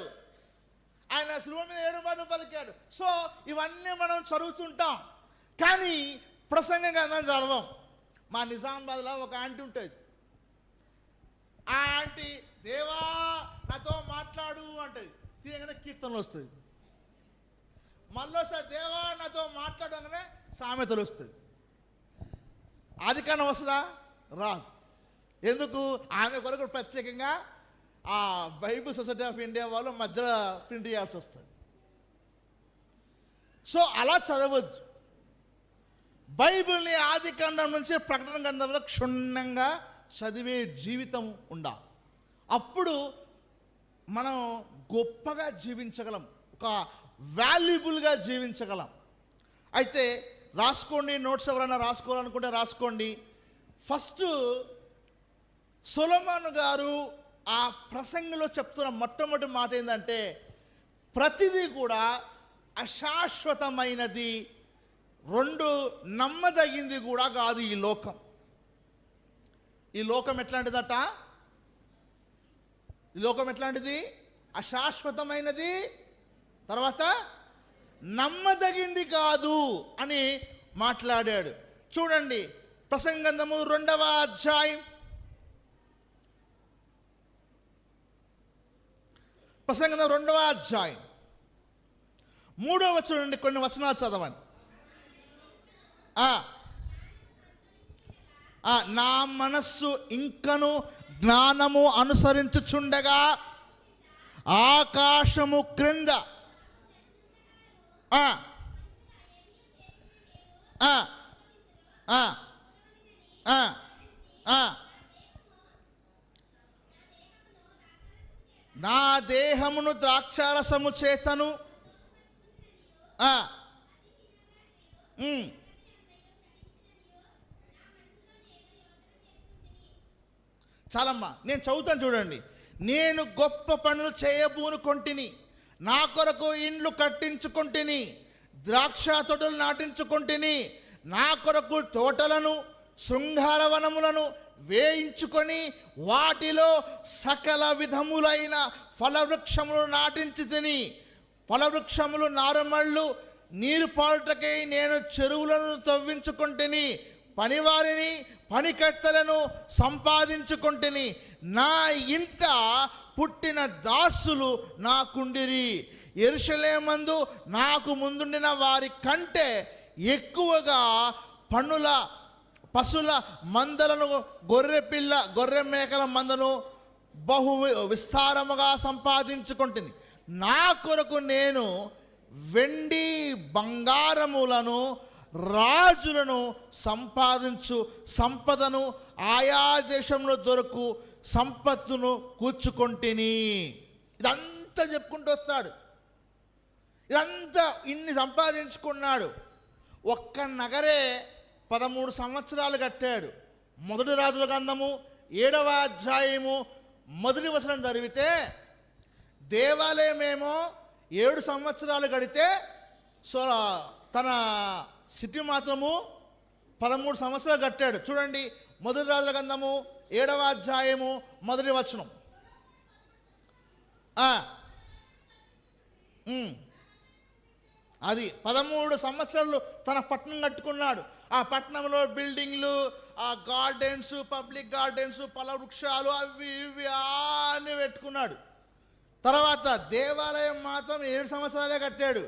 ఆయన శిలువ మీద 7 మాటలు పలికాడు. సో ఇవన్నీ మనం చదువుతుంటాం, కానీ ప్రసంగ గ్రంథం చదవం. మా నిజామాబాద్లో ఒక ఆంటీ ఉంటుంది. ఆ ఆంటీ దేవా నాతో మాట్లాడు అంటది, తీయగానే కీర్తనలు వస్తుంది. మళ్ళీ దేవా నాతో మాట్లాడు అనగానే సామెతలు వస్తుంది. ఆదికాండం వస్తుందా? రాదు. ఎందుకు? ఆమె కొరకు ప్రత్యేకంగా ఆ బైబిల్ సొసైటీ ఆఫ్ ఇండియా వాళ్ళు మధ్యలో ప్రింట్ చేయాల్సి వస్తుంది. సో అలా చదవద్దు. బైబిల్ని ఆదికాండం నుంచి ప్రకటన గ్రంథంలో క్షుణ్ణంగా చదివే జీవితం ఉండాలి. అప్పుడు మనం గొప్పగా జీవించగలం, ఒక వాల్యుబుల్గా జీవించగలం. అయితే రాసుకోండి, నోట్స్ ఎవరైనా రాసుకోవాలనుకుంటే రాసుకోండి. ఫస్ట్ సొలొమోను గారు ఆ ప్రసంగంలో చెప్తున్న మొట్టమొదటి మాట ఏంటంటే, ప్రతిదీ కూడా అశాశ్వతమైనది, 2 నమ్మదగింది కూడా కాదు ఈ లోకం. ఈ లోకం ఎట్లాంటిదట? ఈ లోకం ఎట్లాంటిది? అశాశ్వతమైనది, తర్వాత నమ్మదగింది కాదు అని మాట్లాడాడు. చూడండి, ప్రసంగ గ్రంథము 2వ అధ్యాయం, ప్రసంగం 2వ అధ్యాయం 3వ వచనం నుండి కొన్ని వచనాలు చదవండి. నా మనస్సు ఇంకను జ్ఞానము అనుసరించుచుండగా ఆకాశము క్రింద నా దేహమును ద్రాక్షారసము చేతను చాలమ్మా, నేను చదువుతాను చూడండి. నేను గొప్ప పనులు చేయబూనుకొంటిని, నా కొరకు ఇండ్లు కట్టించుకొంటిని, ద్రాక్ష తోటలు నాటించుకొంటిని, నా కొరకు తోటలను శృంగారవనములను వేయించుకొని వాటిలో సకల విధములైన ఫలవృక్షములు నాటించి తిని, ఫలవృక్షములు నారమళ్ళు నీరు పాడుటకై నేను చెరువులను తవ్వించుకొంటిని, పనివారిని పనికత్తెలను సంపాదించుకొంటిని, నా ఇంట పుట్టిన దాసులు నాకుండిరి. యెరూషలేమందు నాకు ముందుండిన వారి కంటే ఎక్కువగా పశుల మందలను గొర్రె మేకల మందను బహు విస్తారముగా సంపాదించుకొంటిని. నా కొరకు నేను వెండి బంగారములను రాజులను సంపాదించు సంపదను ఆయా దేశంలో దొరకు సంపత్తును కూర్చుకొంటిని. ఇదంతా చెప్పుకుంటూ వస్తాడు. ఇదంతా ఇన్ని సంపాదించుకున్నాడు. ఒక్క నగరే 13 సంవత్సరాలు కట్టాడు. మొదటి రాజుల గ్రంథము 7వ అధ్యాయము 1వ వచనం చదివితే, దేవాలయమేమో 7 సంవత్సరాలు కడితే తన సిటీ మాత్రము 13 సంవత్సరాలు కట్టాడు. చూడండి, మొదటి రాజుల గ్రంథము 7వ అధ్యాయము 1వ వచనం. అది 13 సంవత్సరాలు తన పట్టణం కట్టుకున్నాడు. ఆ పట్టణంలో బిల్డింగ్లు, ఆ గార్డెన్స్, పబ్లిక్ గార్డెన్స్, ఫలవృక్షాలు అవి ఇవి అన్నీ పెట్టుకున్నాడు. తర్వాత దేవాలయం మాత్రం 7 సంవత్సరాలే కట్టాడు.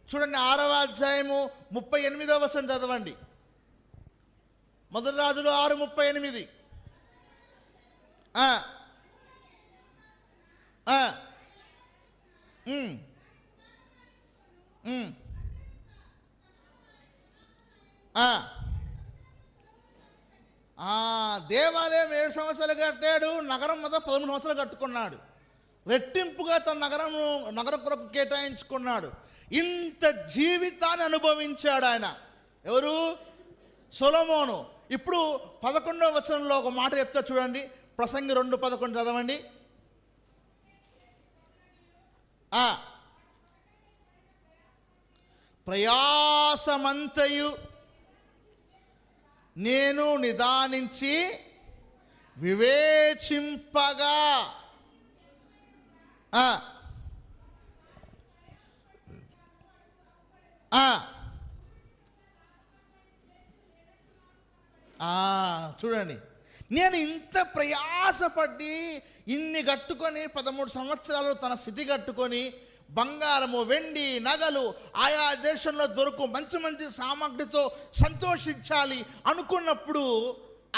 చూడండి, 6వ అధ్యాయము 38వ వచనం చదవండి. మొదటి రాజులు 6:38. దేవాలయం 7 సంవత్సరాలు కట్టాడు. నగరం మొత్తం 13 సంవత్సరాలు కట్టుకున్నాడు. రెట్టింపుగా తన నగరం కొరకు కేటాయించుకున్నాడు. ఇంత జీవితాన్ని అనుభవించాడు ఆయన. ఎవరు? సొలొమోను. ఇప్పుడు 11వ వచనంలో ఒక మాట చెప్తా చూడండి. ప్రసంగి 2:11 చదవండి. ప్రయాసమంతయు నేను నిదానించి వివేచింపగా చూడండి, నేను ఇంత ప్రయాసపడి ఇన్ని కట్టుకొని 13 సంవత్సరాలు తన స్థితి కట్టుకొని బంగారము, వెండి, నగలు ఆయా దేశంలో దొరకు మంచి మంచి సామగ్రితో సంతోషించాలి అనుకున్నప్పుడు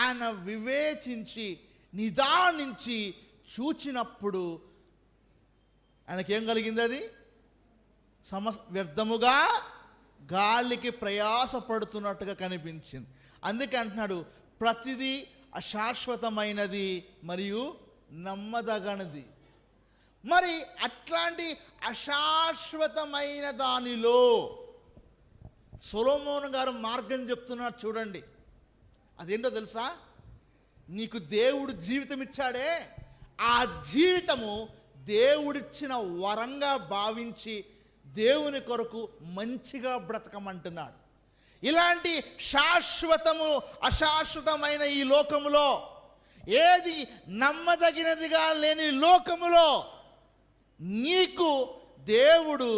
ఆయన వివేచించి నిదానించి చూచినప్పుడు ఆయనకేం కలిగింది? అది వ్యర్థముగా గాలికి ప్రయాసపడుతున్నట్టుగా కనిపించింది. అందుకే అంటున్నాడు, ప్రతిదీ అశాశ్వతమైనది మరియు నమ్మదగనిది. మరి అట్లాంటి అశాశ్వతమైన దానిలో సొలొమోను గారు మార్గం చెప్తున్నారు చూడండి. అదేంటో తెలుసా? నీకు దేవుడు జీవితం ఇచ్చాడే, ఆ జీవితము దేవుడిచ్చిన వరంగా భావించి దేవుని కొరకు మంచిగా బ్రతకమంటున్నాడు. ఇలాంటి శాశ్వతము అశాశ్వతమైన ఈ లోకములో, ఏది నమ్మదగినదిగా లేని లోకములో నీకు దేవుడు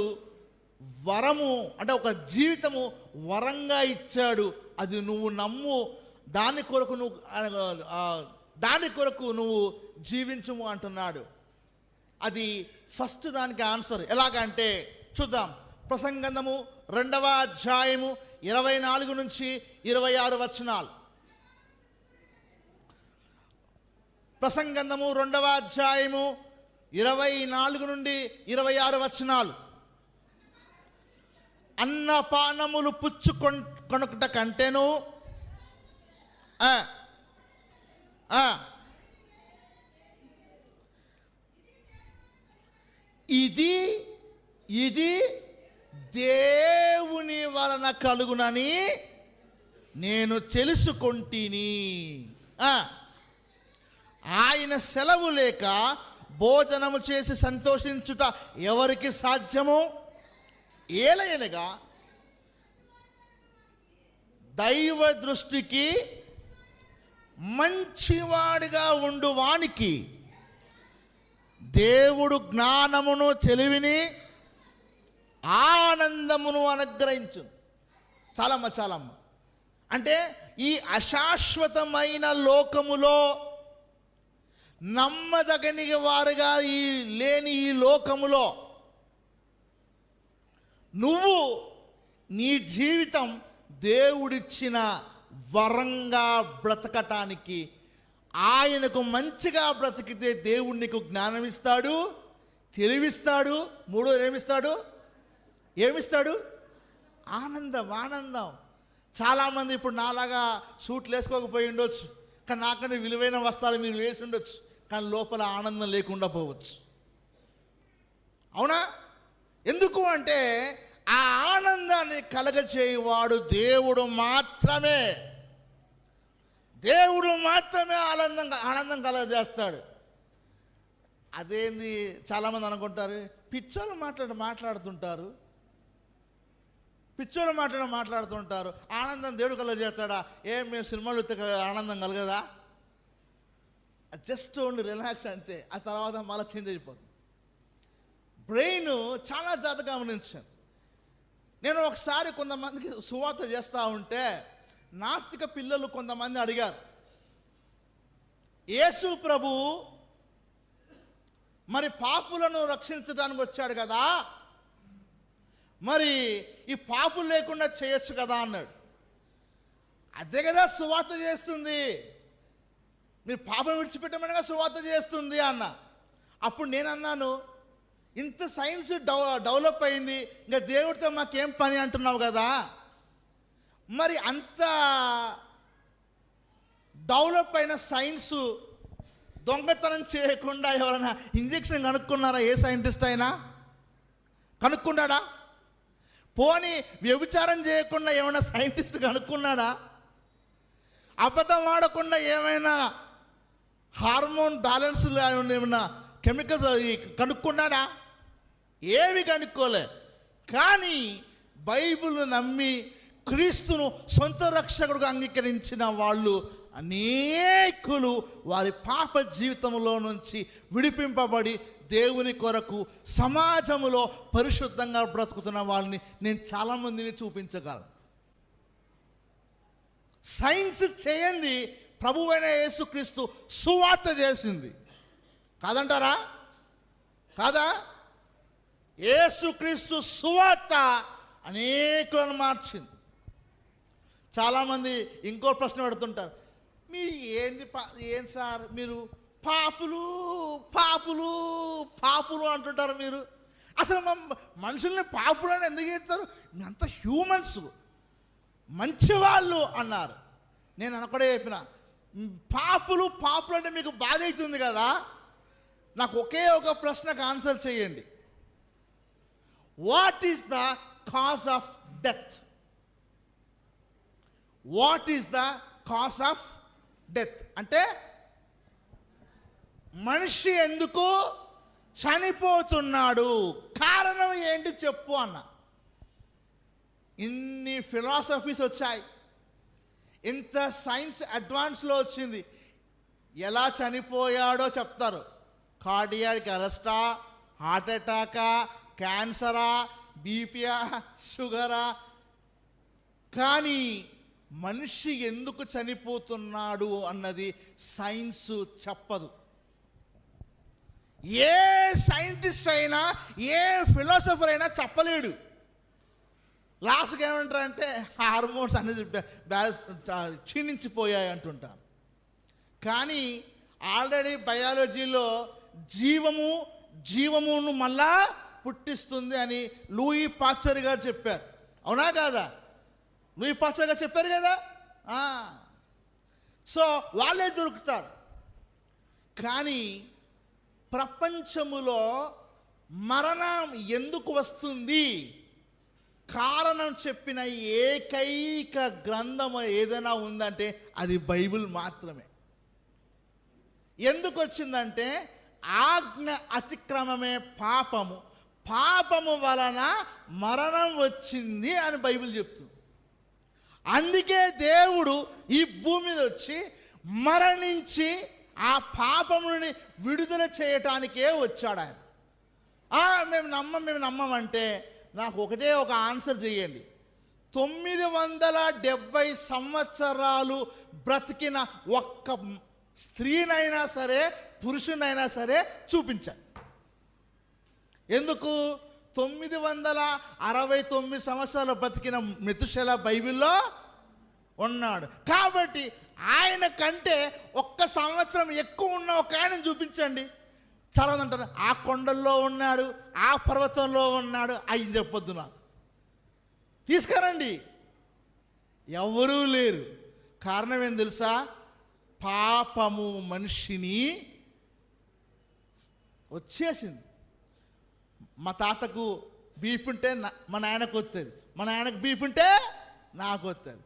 వరము అంటే ఒక జీవితము వరంగా ఇచ్చాడు. అది నువ్వు నమ్ము, దాని కొరకు నువ్వు జీవించుము అంటున్నాడు. అది ఫస్ట్ దానికి ఆన్సర్. ఎలాగంటే చూద్దాం. ప్రసంగంధము 2వ అధ్యాయము 24 నుంచి 26 వచనాలు. ప్రసంగంధము 2వ అధ్యాయము 24 నుండి 26 వచనాలు. అన్నపానములు పుచ్చుకొనుట కంటేను ఇది ఇది దేవుని వలన కలుగునని నేను తెలుసుకొంటిని. ఆయన సెలవు లేక భోజనము చేసి సంతోషించుట ఎవరికి సాధ్యము? ఏలయనగా దైవ దృష్టికి మంచివాడిగా ఉండు వానికి దేవుడు జ్ఞానమును తెలివిని ఆనందమును అనుగ్రహించు. చాలమ్మ అంటే ఈ అశాశ్వతమైన లోకములో నమ్మదగని వారుగా లేని ఈ లోకములో నువ్వు నీ జీవితం దేవుడిచ్చిన వరంగా బ్రతకటానికి, ఆయనకు మంచిగా బ్రతికితే దేవుడు నీకు జ్ఞానం ఇస్తాడు, తెలివిస్తాడు, మూడోది ఏమిస్తాడు? ఆనందం. చాలామంది ఇప్పుడు నాలాగా సూట్లు వేసుకోకపోయి ఉండొచ్చు, కానీ నాకంటే విలువైన వస్త్రాలు మీరు వేసి ఉండొచ్చు, కానీ లోపల ఆనందం లేకుండా పోవచ్చు. అవునా? ఎందుకు అంటే ఆ ఆనందాన్ని కలగచేయువాడు దేవుడు మాత్రమే. ఆనందం కలగజేస్తాడు. అదేంది చాలామంది అనుకుంటారు, పిచ్చోళ్ళు మాట్లాడుతుంటారు, ఆనందం దేవుడు కలగజేస్తాడా? మేము సినిమాలు ఆనందం కలగదా? జస్ట్ ఓన్లీ రిలాక్స్ అంతే, ఆ తర్వాత మళ్ళీ చేంజ్ అయిపోతుంది. బ్రెయిన్ చాలా జాగ్రత్తగా గమనించాను. నేను ఒకసారి కొంతమందికి సువార్త చేస్తూ ఉంటే నాస్తిక పిల్లలు కొంతమంది అడిగారు, యేసు ప్రభు మరి పాపులను రక్షించడానికి వచ్చాడు కదా, మరి ఈ పాపులు లేకుండా చేయొచ్చు కదా అన్నాడు. అదే కదా సువార్త చేస్తుంది, మీరు పాపం విడిచిపెట్టమనగా సువార్త చేస్తుంది అన్న. అప్పుడు నేను అన్నాను, ఇంత సైన్స్ డెవలప్ అయింది, ఇంకా దేవుడితో మాకేం పని అంటున్నావు కదా, మరి అంత డెవలప్ అయిన సైన్స్ దొంగతనం చేయకుండా ఎవరైనా ఇంజెక్షన్ కనుక్కున్నారా? ఏ సైంటిస్ట్ అయినా కనుక్కున్నాడా? పోనీ వ్యభిచారం చేయకుండా ఏమైనా సైంటిస్ట్ కనుక్కున్నాడా? అబద్ధం వాడకుండా ఏమైనా హార్మోన్ బ్యాలెన్స్ ఏమైనా కెమికల్స్ కనుక్కున్నాడా? ఏవి కనుక్కోలే. కానీ బైబిల్ నమ్మి క్రీస్తును సొంత రక్షకుడుగా అంగీకరించిన వాళ్ళు అనేకులు వారి పాప జీవితంలో నుంచి విడిపింపబడి దేవుని కొరకు సమాజములో పరిశుద్ధంగా బ్రతుకుతున్న వాళ్ళని నేను చాలామందిని చూపించగలను. సైన్స్ చేయండి, ప్రభువైన యేసుక్రీస్తు సువార్త చేసింది కాదంటారా? కాదా? యేసుక్రీస్తు సువార్త అనేకులను మార్చింది. చాలామంది ఇంకో ప్రశ్న పెడుతుంటారు, మీరు ఏం సార్ మీరు పాపులు అంటుంటారు, మీరు అసలు మనుషుల్ని పాపులు అని ఎందుకు చేస్తారు? అంత హ్యూమన్స్ మంచివాళ్ళు అన్నారు. నేను అనకూడే చెప్పిన, పాపులు అంటే మీకు బాధ అవుతుంది కదా, నాకు ఒకే ఒక ప్రశ్నకు ఆన్సర్ చేయండి. What is the cause of death? What is the cause of death అంటే మనిషి ఎందుకు చనిపోతున్నాడు, కారణం ఏంటి చెప్పు అన్న. ఇన్ని ఫిలాసఫీస్ వచ్చాయి, ఇంత సైన్స్ అడ్వాన్స్లో వచ్చింది. ఎలా చనిపోయాడో చెప్తారు, కార్డియాక్ అరెస్టా, హార్ట్ అటాకా, క్యాన్సరా, బీపీయా, షుగరా. కానీ మనిషి ఎందుకు చనిపోతున్నాడు అన్నది సైన్స్ చెప్పదు. ఏ సైంటిస్ట్ అయినా, ఏ ఫిలాసఫర్ అయినా చెప్పలేడు. లాస్ట్గా ఏమంటారంటే హార్మోన్స్ అనేది క్షీణించిపోయాయి అంటుంటారు. కానీ ఆల్రెడీ బయాలజీలో జీవమును మళ్ళా పుట్టిస్తుంది అని లూయి పాస్చర్ గారు చెప్పారు. అవునా కాదా? లూయి పాస్చర్ గారు చెప్పారు కదా. సో వాళ్ళే దొరుకుతారు. కానీ ప్రపంచములో మరణం ఎందుకు వస్తుంది కారణం చెప్పిన ఏకైక గ్రంథము ఏదైనా ఉందంటే అది బైబిల్ మాత్రమే. ఎందుకు వచ్చిందంటే ఆజ్ఞ అతిక్రమమే పాపము, పాపము వలన మరణం వచ్చింది అని బైబిల్ చెప్తుంది. అందుకే దేవుడు ఈ భూమి మీద వచ్చి మరణించి ఆ పాపముని విడుదల చేయటానికే వచ్చాడు ఆయన. మేము నమ్మమంటే నాకు ఒకటే ఒక ఆన్సర్ చేయండి. 970 సంవత్సరాలు బ్రతికిన ఒక్క స్త్రీనైనా సరే పురుషునైనా సరే చూపించాడు. ఎందుకు? 969 సంవత్సరాలు బ్రతికిన మెతుషెల బైబిల్లో ఉన్నాడు కాబట్టి ఆయన కంటే ఒక్క సంవత్సరం ఎక్కువ ఉన్న ఒక ఆయన చూపించండి. చదవదంటారు ఆ కొండల్లో ఉన్నాడు, ఆ పర్వతంలో ఉన్నాడు, ఆయన చెప్పొద్దు నాకు. తీసుకురండి, ఎవరూ లేరు. కారణం ఏం తెలుసా? పాపము మనిషిని వచ్చేసింది. మా తాతకు బీపీ ఉంటే మా నాయనకు వస్తుంది, మా నాయనకు బీపీ ఉంటే నాకు వస్తుంది.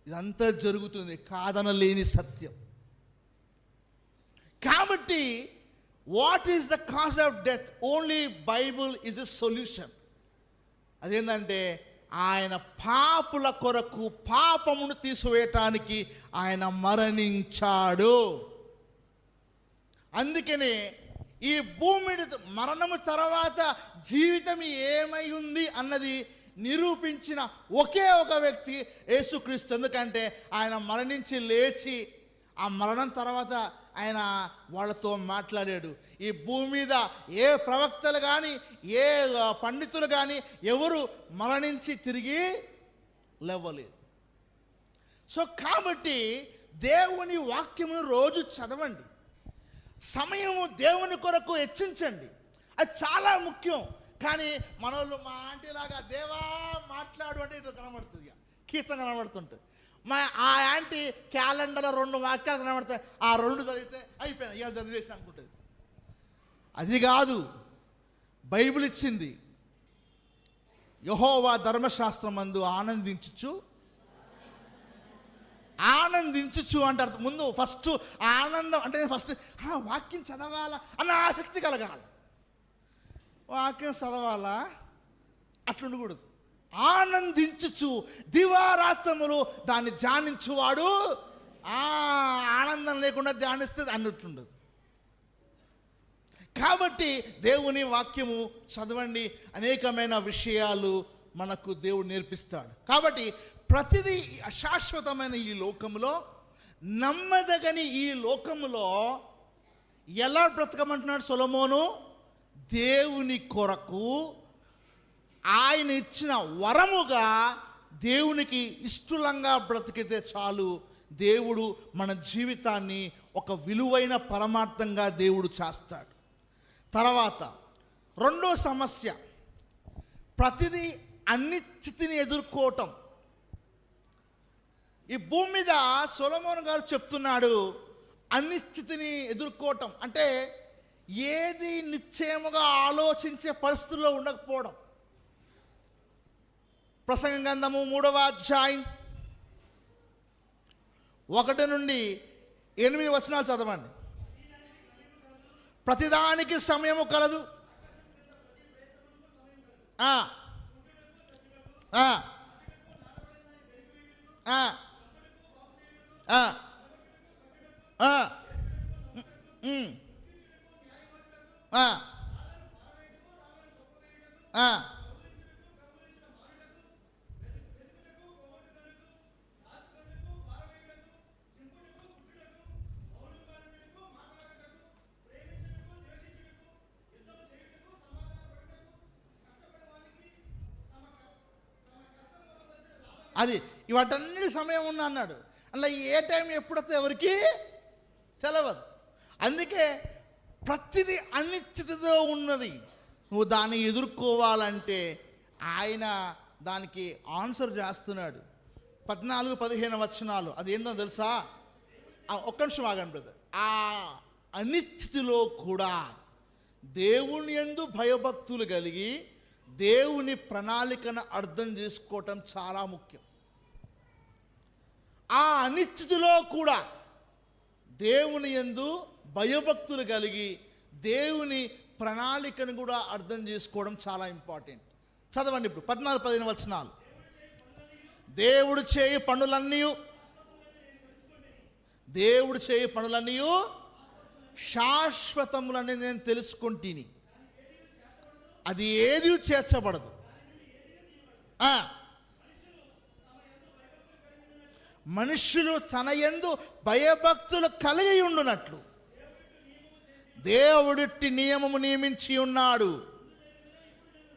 ఇదంతా జరుగుతుంది, కాదనలేని సత్యం. కాబట్టి what is the cause of death? Only Bible is a solution. అదేంటంటే ఆయన పాపుల కొరకు పాపమును తీసివేయటానికి ఆయన మరణించాడు. అందుకనే ఈ భూమి మరణము తర్వాత జీవితం ఏమై ఉంది అన్నది నిరూపించిన ఒకే ఒక వ్యక్తి యేసుక్రీస్తు. ఎందుకంటే ఆయన మరణించి లేచి ఆ మరణం తర్వాత ఆయన వాళ్ళతో మాట్లాడాడు. ఈ భూమి మీద ఏ ప్రవక్తలు కానీ ఏ పండితులు కానీ ఎవరు మరణించి తిరిగి లేవలేదు. సో కాబట్టి దేవుని వాక్యమును రోజు చదవండి, సమయము దేవుని కొరకు హెచ్చించండి, అది చాలా ముఖ్యం. కానీ మనోళ్ళు మా ఆంటీలాగా దేవా మాట్లాడు అంటే ఇటు కనబడుతుంది, కీర్తన కనబడుతుంటుంది. ఆ యాంటీ క్యాలెండర్లో 2 వాక్యాలు కనబడతాయి, ఆ 2 చదివితే అయిపోయింది, ఇక చదివేసిన అనుకుంటుంది. అది కాదు, బైబిల్ ఇచ్చింది. యెహోవా ధర్మశాస్త్రమందు ఆనందించుచు అంటారు. ముందు ఫస్ట్ ఆనందం అంటే ఫస్ట్ వాక్యం చదవాలా అన్న ఆసక్తి కలగాలి. వాక్యం చదవాలా అట్లుండకూడదు. ఆనందించుచు దివారాత్రములు దాన్ని ధ్యానించువాడు. ఆనందం లేకుండా ధ్యానిస్తే అన్నట్లుండదు. కాబట్టి దేవుని వాక్యము చదవండి, అనేకమైన విషయాలు మనకు దేవుడు నేర్పిస్తాడు. కాబట్టి ప్రతిదీ అశాశ్వతమైన ఈ లోకములో, నమ్మదగని ఈ లోకములో ఎలా బ్రతకమంటున్నాడు సొలొమోను? దేవుని కొరకు ఆయన ఇచ్చిన వరముగా దేవునికి ఇష్టలంగా బ్రతికితే చాలు. దేవుడు మన జీవితాన్ని ఒక విలువైన పరమార్థంగా దేవుడు చేస్తాడు. తర్వాత రెండో సమస్య, ప్రతిదీ అనిశ్చితిని ఎదుర్కోవటం. ఈ భూమి మీద సొలొమోను గారు చెప్తున్నాడు, అనిశ్చితిని ఎదుర్కోవటం అంటే ఏది నిశ్చయముగా ఆలోచించే పరిస్థితుల్లో ఉండకపోవడం. ప్రసంగ గ్రంథము 3వ అధ్యాయం 1 నుండి 8 వచనాలు చదవండి. ప్రతిదానికి సమయము కలదు. అది వాటన్నిటి సమయం ఉన్నా అన్నాడు. అలా ఏ టైం ఎప్పుడైతే ఎవరికి తెలవదు. అందుకే ప్రతిదీ అనిశ్చితితో ఉన్నది. నువ్వు దాన్ని ఎదుర్కోవాలంటే ఆయన దానికి ఆన్సర్ చేస్తున్నాడు. 14-15 వచనాలు అది ఏందో తెలుసా? ఒక్క నిమిషం ఆగండి బ్రదర్. ఆ అనిశ్చితిలో కూడా దేవుని యందు భయభక్తులు కలిగి దేవుని ప్రణాళికను అర్థం చేసుకోవటం చాలా ముఖ్యం. ఆ అనిశ్చితిలో కూడా దేవుని యందు భయభక్తులు కలిగి దేవుని ప్రణాళికను కూడా అర్థం చేసుకోవడం చాలా ఇంపార్టెంట్. చదవండి ఇప్పుడు 14-15 వచనాలు. దేవుడు చేయు పనులన్నీ శాశ్వతములని నేను తెలుసుకుంటుని, అది ఏది చేర్చబడదు. మనుష్యులు తన యందు భయభక్తులు కలిగి ఉండునట్లు దేవుడిట్టి నియమము నియమించి ఉన్నాడు.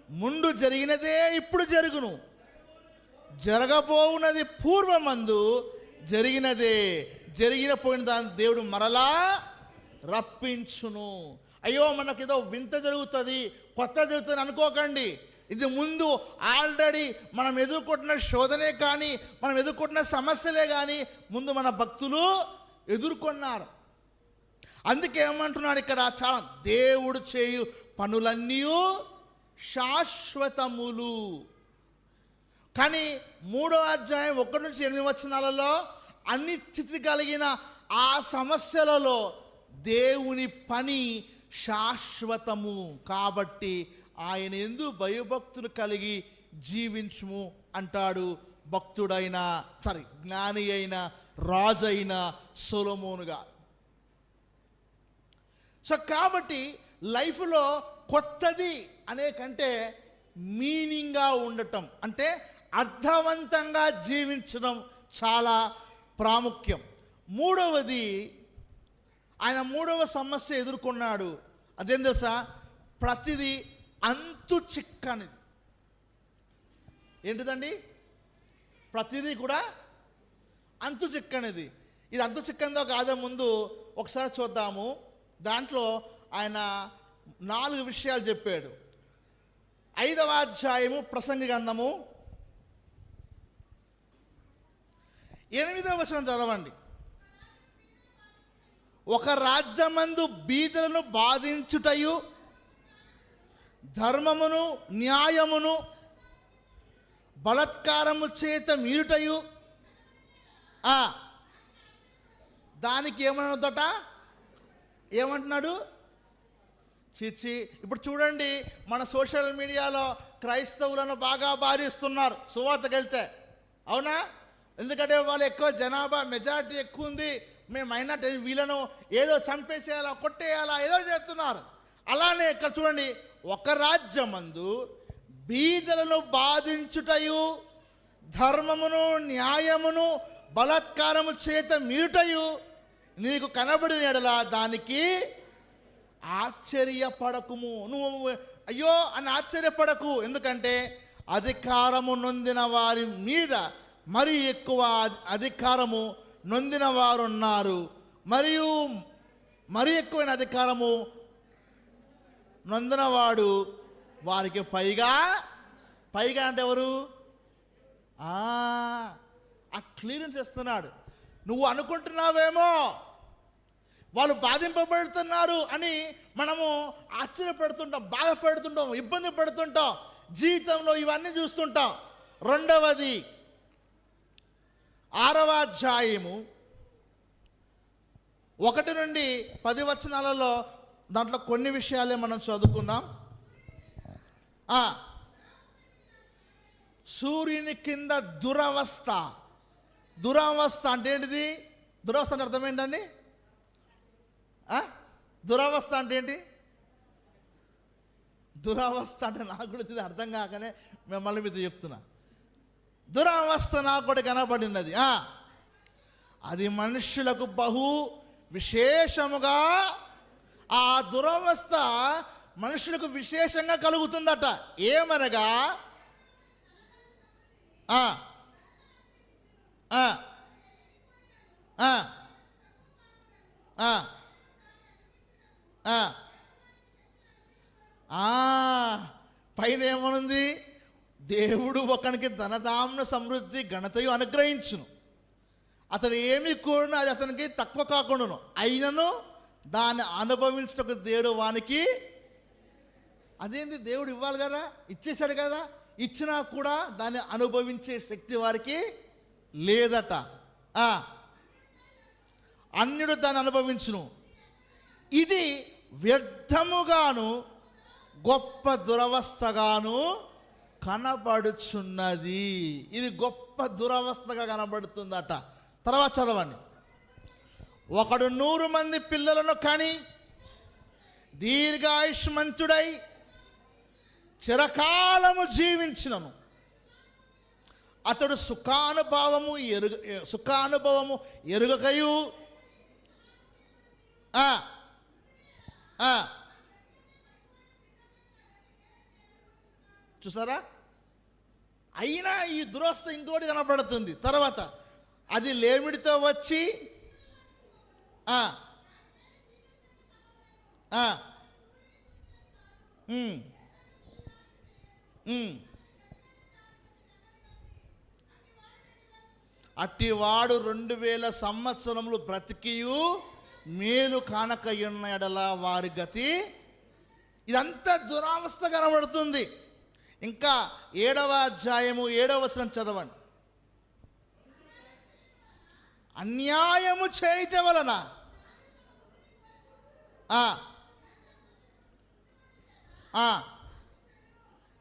ముందు జరిగినదే ఇప్పుడు జరుగును, జరగబోవున్నది పూర్వమందు జరిగినదే, జరిగిపోయిన దాన్ని దేవుడు మరలా రప్పించును. అయ్యో మనకేదో వింత జరుగుతుంది, కొత్త జరుగుతుంది అనుకోకండి. ఇది ముందు ఆల్రెడీ మనం ఎదుర్కొంటున్న శోధనే కానీ, మనం ఎదుర్కొంటున్న సమస్యలే కానీ ముందు మన భక్తులు ఎదుర్కొన్నారు. అందుకే ఏమంటున్నాడు ఇక్కడ, చాలా దేవుడు చేయు పనులన్నీ శాశ్వతములు. కానీ 3వ అధ్యాయం 1-8 వచనాలలో అనిశ్చితి కలిగిన ఆ సమస్యలలో దేవుని పని శాశ్వతము కాబట్టి ఆయన యందు భయభక్తులు కలిగి జీవించుము అంటాడు జ్ఞాని అయిన రాజు అయిన సొలొమోనుగా. సో కాబట్టి లైఫ్లో కొత్తది అనే కంటే మీనింగ్గా ఉండటం, అంటే అర్థవంతంగా జీవించడం చాలా ప్రాముఖ్యం. మూడవది, ఆయన 3వ సమస్య ఎదుర్కొన్నాడు. అదేం తెలుసా? ప్రతిదీ అంతు చిక్కనిది. ఏంటిదండి? ప్రతిదీ కూడా అంతు చిక్కనిది. ఇది అంతు చిక్కనిదో కాదో ముందు ఒకసారి చూద్దాము. దాంట్లో ఆయన 4 విషయాలు చెప్పాడు. 5వ అధ్యాయము ప్రసంగి గ్రంథము 8వ వచనం చదవండి. ఒక రాజ్యమందు బీదలను బాధించుటయు, ధర్మమును న్యాయమును బలత్కారము చేత మీరుటయు, దానికి ఏమన్నదట? ఏమంటున్నాడు? చిచ్చి. ఇప్పుడు చూడండి, మన సోషల్ మీడియాలో క్రైస్తవులను బాగా బాధిస్తున్నారు సువార్తకి వెళ్తే, అవునా? ఎందుకంటే వాళ్ళు ఎక్కువ జనాభా, మెజారిటీ ఎక్కువ ఉంది, మేమైనా వీళ్ళను ఏదో చంపేసేయాలా, కొట్టేయాలా, ఏదో చేస్తున్నారు. అలానే ఇక్కడ చూడండి, ఒక రాజ్యమందు బీదలను బాధించుటయు, ధర్మమును న్యాయమును బలాత్కారము చేత మీరుటయు నీకు కనబడిన ఎడల దానికి ఆశ్చర్యపడకుము. నువ్వు అయ్యో అని ఆశ్చర్యపడకు. ఎందుకంటే అధికారము నొందిన వారి మీద మరి ఎక్కువ అధికారము నొందిన వారు ఉన్నారు, మరియు మరి ఎక్కువైన అధికారము నొందినవాడు వారికి పైగా అంటే ఎవరు? ఆ క్లియరెన్స్ చేస్తున్నాడు. నువ్వు అనుకుంటున్నావేమో వాళ్ళు బాధింపబడుతున్నారు అని మనము ఆశ్చర్యపడుతుంటాం, బాధపడుతుంటాం, ఇబ్బంది పడుతుంటాం, జీవితంలో ఇవన్నీ చూస్తుంటాం. రెండవది 6వ అధ్యాయము 1-10 వచనాలలో దాంట్లో కొన్ని విషయాలే మనం చదువుకుందాం. సూర్యుని కింద దురవస్థ అంటే ఏంటిది? దురవస్థ అంటే అర్థం ఏంటండి? దురవస్థ అంటే ఏంటి? దురవస్థ అంటే నాకు కూడా ఇది అర్థం కాకనే మిమ్మల్ని మీతో చెప్తున్నా. దురవస్థ నాకు కూడా కనబడినది. అది మనుష్యులకు బహు విశేషముగా, ఆ దురవస్థ మనుషులకు విశేషంగా కలుగుతుందట. ఏమనగా పైన ఏమనుంది? దేవుడు ఒకనికి ధనధామ్న సమృద్ధి ఘనతయు అనుగ్రహించును, అతడు ఏమి కోరినా అది అతనికి తక్కువ కాకుండాను, అయినను దాన్ని అనుభవించటకు దేవుడు వానికి అదేంటి, దేవుడు ఇవ్వాలి కదా, ఇచ్చేశాడు కదా, ఇచ్చినా కూడా దాన్ని అనుభవించే శక్తి వారికి లేదట. అన్యుడు దాన్ని అనుభవించును, ఇది వ్యర్థముగాను గొప్ప దురవస్థగాను కనబడుచున్నది. ఇది గొప్ప దురవస్థగా కనబడుతుందట. తర్వాత చదవండి. ఒకడు 100 మంది పిల్లలను కని దీర్ఘాయుష్మంతుడై చిరకాలము జీవించినను అతడు సుఖానుభవము ఎరుగకయు చూసారా, అయినా ఈ దురవస్థ ఇంకోటి కనబడుతుంది. తర్వాత అది లేమిడితో వచ్చి అట్టివాడు 2000 సంవత్సరములు బ్రతికియు మేలు కానకయున్న ఎడల వారి గతి. ఇదంతా దురావస్థ కనబడుతుంది. ఇంకా 7వ అధ్యాయము 7వ వచనం చదవండి. అన్యాయము చేయటం వలన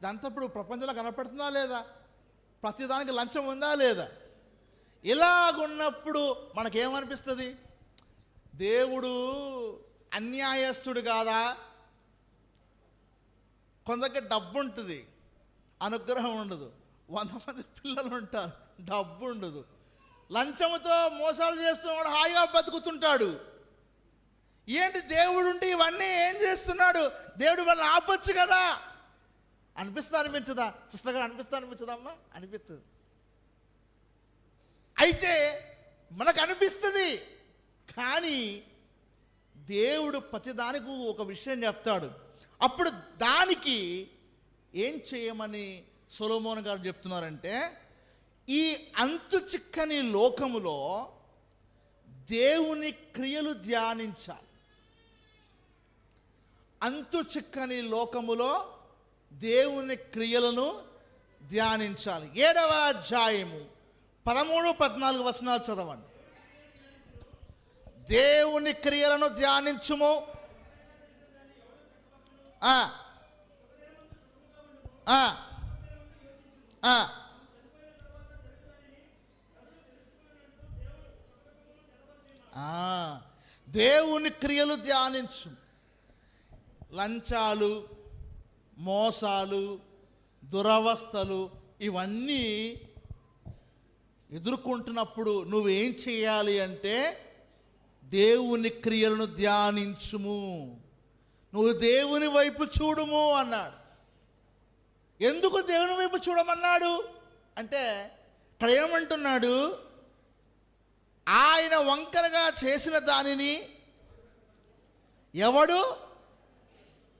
ఇదంతా ఇప్పుడు ప్రపంచంలో కనపడుతుందా లేదా? ప్రతిదానికి లంచం ఉందా లేదా? ఇలాగున్నప్పుడు మనకేమనిపిస్తుంది? దేవుడు అన్యాయస్తుడు కాదా? కొందరికి డబ్బు ఉంటుంది, అనుగ్రహం ఉండదు. 100 మంది పిల్లలు ఉంటారు, డబ్బు ఉండదు. లంచముతో మోసాలు చేస్తున్నాడు, హాయిగా బతుకుతుంటాడు. ఏంటి దేవుడు ఉంటే ఇవన్నీ ఏం చేస్తున్నాడు? దేవుడు వాళ్ళని ఆపొచ్చు కదా అనిపించదా సిస్టర్ గారు? అనిపించదమ్మా? అనిపిస్తుంది. అయితే మనకు అనిపిస్తుంది, కానీ దేవుడు ప్రతిదానికి ఒక విషయం చెప్తాడు. అప్పుడు దానికి ఏం చేయమని సొలొమోను గారు చెప్తున్నారంటే, ఈ అంతు చిక్కని లోకములో దేవుని క్రియలు ధ్యానించాలి. అంతు చిక్కని లోకములో దేవుని క్రియలను ధ్యానించాలి. 7వ అధ్యాయము 13-14 వచనాలు చదవండి. దేవుని క్రియలను ధ్యానించుము. దేవుని క్రియలు ధ్యానించు. లంచాలు, మోసాలు, దురవస్థలు ఇవన్నీ ఎదుర్కొంటున్నప్పుడు నువ్వేం చేయాలి అంటే దేవుని క్రియలను ధ్యానించుము, నువ్వు దేవుని వైపు చూడుము అన్నాడు. ఎందుకు దేవుని వైపు చూడమన్నాడు అంటే, ఇక్కడ ఏమంటున్నాడు? ఆయన వంకరగా చేసిన దానిని ఎవడు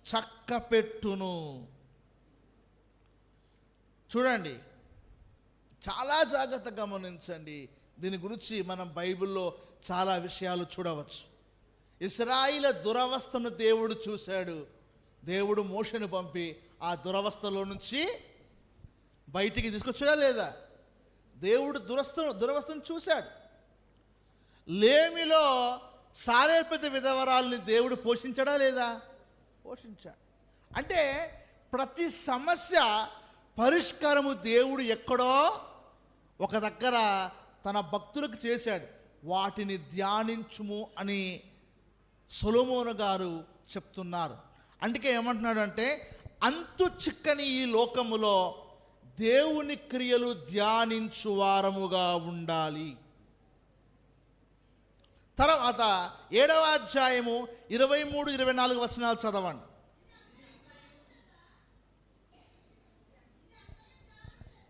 చక్కపెట్టును. చూడండి, చాలా జాగ్రత్తగా గమనించండి. దీని గురించి మనం బైబిల్లో చాలా విషయాలు చూడవచ్చు. ఇశ్రాయేలు దురవస్థను దేవుడు చూశాడు. దేవుడు మోషేను పంపి ఆ దురవస్థలో నుంచి బయటికి తీసుకొచ్చాడా లేదా? దేవుడు దురవస్థను చూశాడు. లేమిలో సారేపతి విధవరాల్ని దేవుడు పోషించాడా లేదా? పోషించాడు. అంటే ప్రతి సమస్య పరిష్కారము దేవుడు ఎక్కడో ఒక దగ్గర తన భక్తులకు చేశాడు. వాటిని ధ్యానించుము అని సొలొమోను గారు చెప్తున్నారు. అందుకే ఏమంటున్నాడు అంటే, అంతు చిక్కని ఈ లోకములో దేవుని క్రియలు ధ్యానించు వారముగా ఉండాలి. తర్వాత 7వ అధ్యాయము 23-24 వచనాలు చదవండి.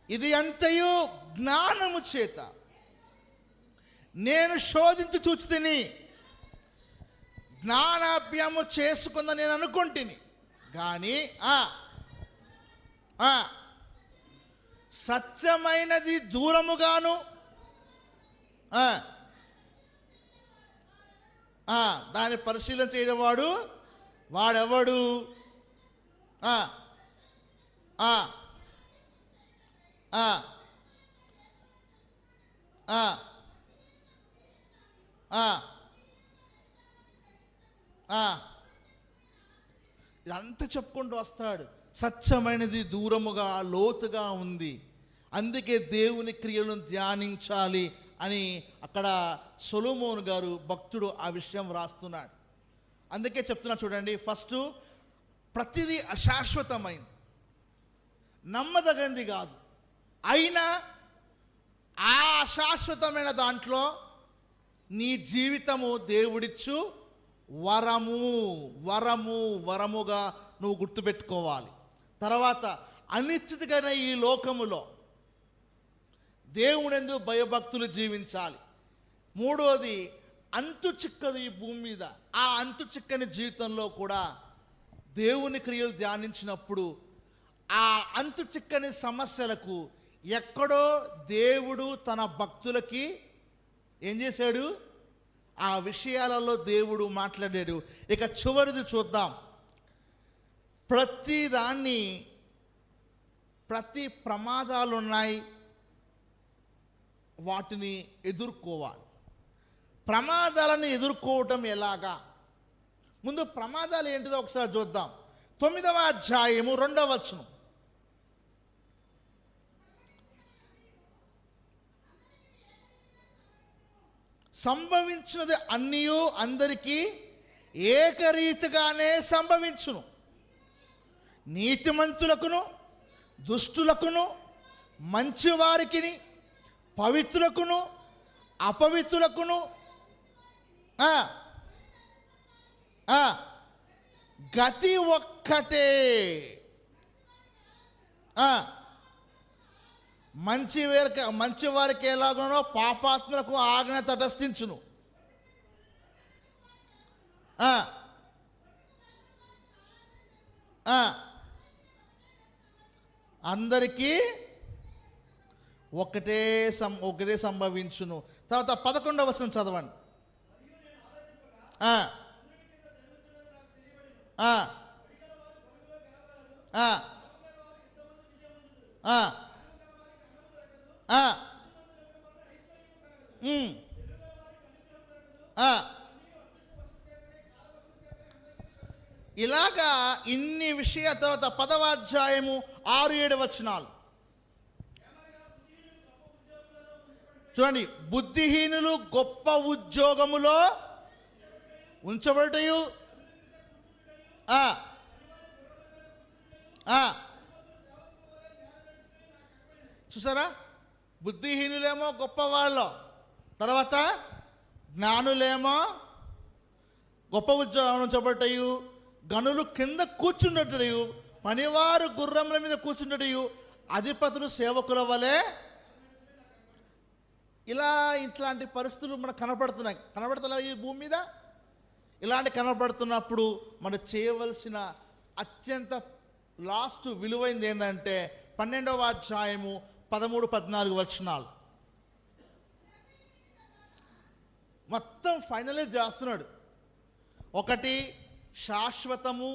ఇది అంతయు జ్ఞానము చేత నేను శోధించి చూచితిని, జ్ఞానాభ్యాము చేసుకుందని నేను అనుకుంటుని, కానీ సత్యమైనది దూరముగాను దాన్ని పరిశీలన చేయవాడు వాడెవడు ఆ, ఆ, ఆ, ఆ, ఆ, ఆ. ఇదంతా చెప్పుకుంటూ వస్తాడు. సత్యమైనది దూరముగా లోతుగా ఉంది, అందుకే దేవుని క్రియలను ధ్యానించాలి అని అక్కడ సొలొమోను గారు భక్తుడు ఆ విషయం రాస్తున్నాడు. అందుకే చెప్తున్నా చూడండి. ఫస్ట్, ప్రతిదీ అశాశ్వతమైంది, నమ్మదగింది కాదు. అయినా ఆ అశాశ్వతమైన దాంట్లో నీ జీవితము దేవుడిచ్చు వరముగా నువ్వు గుర్తుపెట్టుకోవాలి. తర్వాత, అనిశ్చితమైన ఈ లోకములో దేవుడెందు భయభక్తులు జీవించాలి. మూడోది, అంతు చిక్కదు ఈ భూమి మీద. ఆ అంతు చిక్కని జీవితంలో కూడా దేవుని క్రియలు ధ్యానించినప్పుడు ఆ అంతు చిక్కని సమస్యలకు ఎక్కడో దేవుడు తన భక్తులకి ఏం చేశాడు, ఆ విషయాలలో దేవుడు మాట్లాడాడు. ఇక చివరిది చూద్దాం. ప్రతి ప్రమాదాలు ఉన్నాయి, వాటిని ఎదుర్కోవాలి. ప్రమాదాలను ఎదుర్కోవటం ఎలాగా? ముందు ప్రమాదాలు ఏంటిదో ఒకసారి చూద్దాం. 9వ అధ్యాయము 2వ వచనం. సంభవించినది అన్నీయు అందరికీ ఏకరీతిగానే సంభవించును. నీతిమంతులకును దుష్టులకును మంచివారికిని పవిత్రులకును అపవిత్రులకును గతి ఒక్కటే. మంచివారికి ఎలాగనో పాపాత్మలకు ఆజ్ఞ తటస్థించును. అందరికీ ఒకటే సంభవించును. తర్వాత 11వ వచనం చదవండి. ఇలాగా ఇన్ని విషయాల తర్వాత 10వ అధ్యాయము 6-7 వచనాలు చూడండి. బుద్ధిహీనులు గొప్ప ఉద్యోగములో ఉంచబడటయు, చూసారా, బుద్ధిహీనులేమో గొప్పవాళ్ళు, తర్వాత జ్ఞానులేమో గొప్ప ఉద్యోగం ఉంచబడటయు, గనులు కింద కూర్చుండటయు, పనివారు గుర్రముల మీద కూర్చుండటయు, అధిపతులు సేవకుల వలె. ఇట్లాంటి పరిస్థితులు మనకు కనబడుతున్నాయి ఈ భూమి మీద. ఇలాంటి కనబడుతున్నప్పుడు మనం చేయవలసిన అత్యంత లాస్ట్ విలువైంది ఏంటంటే 12వ అధ్యాయము 13-14 వచనాలు మొత్తం ఫైనలైజ్ చేస్తున్నాడు. ఒకటి, శాశ్వతము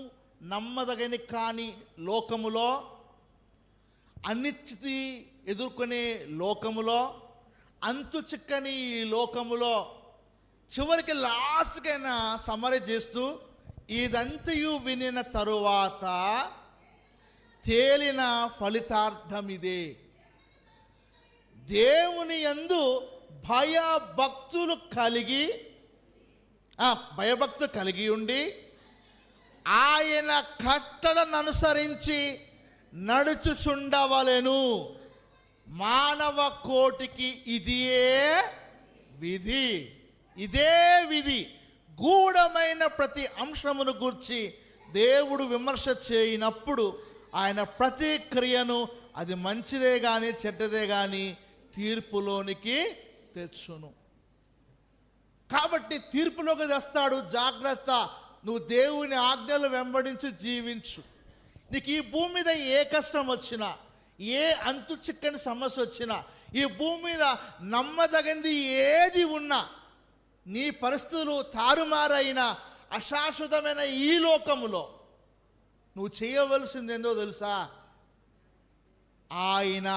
నమ్మదగని కాని లోకములో, అనిశ్చితి ఎదుర్కొనే లోకములో, అంతు చిక్కని ఈ లోకములో చివరికి లాస్ట్కైనా సమరీ చేస్తూ, ఇదంతయు వినిన తరువాత తేలిన ఫలితార్థం ఇదే, దేవుని యందు భయభక్తులు కలిగి ఉండి ఆయన కట్టడను అనుసరించి నడుచుచుండవలెను. మానవ కోటికి ఇదే విధి. గూఢమైన ప్రతి అంశమును గూర్చి దేవుడు విమర్శ చేయనప్పుడు ఆయన ప్రతి క్రియను, అది మంచిదే కానీ చెడ్డదే కానీ, తీర్పులోనికి తెచ్చును. కాబట్టి తీర్పులోకి తెస్తాడు. జాగ్రత్త, నువ్వు దేవుని ఆజ్ఞలు వెంబడించి జీవించు. నీకు ఈ భూమి మీద ఏ కష్టం వచ్చినా, ఏ అంతు చిక్కని సమస్య వచ్చినా, ఈ భూమి మీద నమ్మదగింది ఏది ఉన్నా, నీ పరిస్థితులు తారుమారైన అశాశ్వతమైన ఈ లోకములో నువ్వు చేయవలసింది ఏందో తెలుసా? ఆయన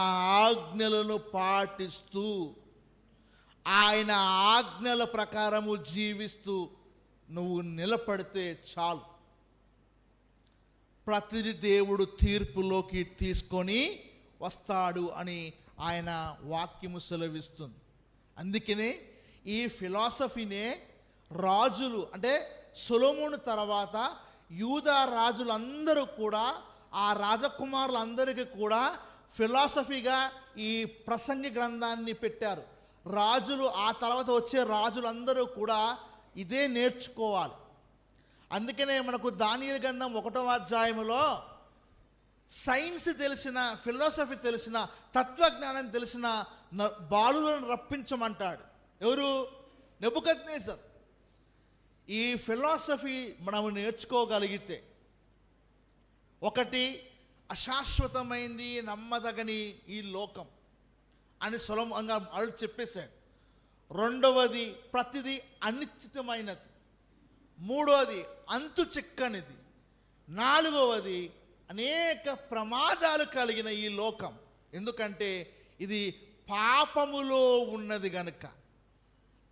ఆజ్ఞలను పాటిస్తూ, ఆయన ఆజ్ఞల ప్రకారము జీవిస్తూ నువ్వు నిలబడితే చాలు. ప్రతిదీ దేవుడు తీర్పులోకి తీసుకొని వస్తాడు అని ఆయన వాక్యము సెలవిస్తుంది. అందుకనే ఈ ఫిలాసఫీనే రాజులు, అంటే సొలొమోను తర్వాత యూదా రాజులందరూ కూడా, ఆ రాజకుమారులందరికీ కూడా ఫిలాసఫీగా ఈ ప్రసంగి గ్రంథాన్ని పెట్టారు. రాజులు, ఆ తర్వాత వచ్చే రాజులందరూ కూడా ఇదే నేర్చుకోవాలి. అందుకనే మనకు దానియేలు గ్రంథం 1వ అధ్యాయములో సైన్స్ తెలిసిన, ఫిలాసఫీ తెలిసిన, తత్వజ్ఞానం తెలిసిన బాలులను రప్పించమంటాడు. ఎవరు? నెబుకద్నెజర్. ఈ ఫిలాసఫీ మనము నేర్చుకోగలిగితే, ఒకటి అశాశ్వతమైంది, నమ్మదగని ఈ లోకం అని సులభంగా వాళ్ళు చెప్పేశాడు. రెండవది ప్రతిదీ అనిశ్చితమైనది. మూడవది అంతు చిక్కనిది. నాలుగవది అనేక ప్రమాదాలు కలిగిన ఈ లోకం. ఎందుకంటే ఇది పాపములో ఉన్నది గనుక.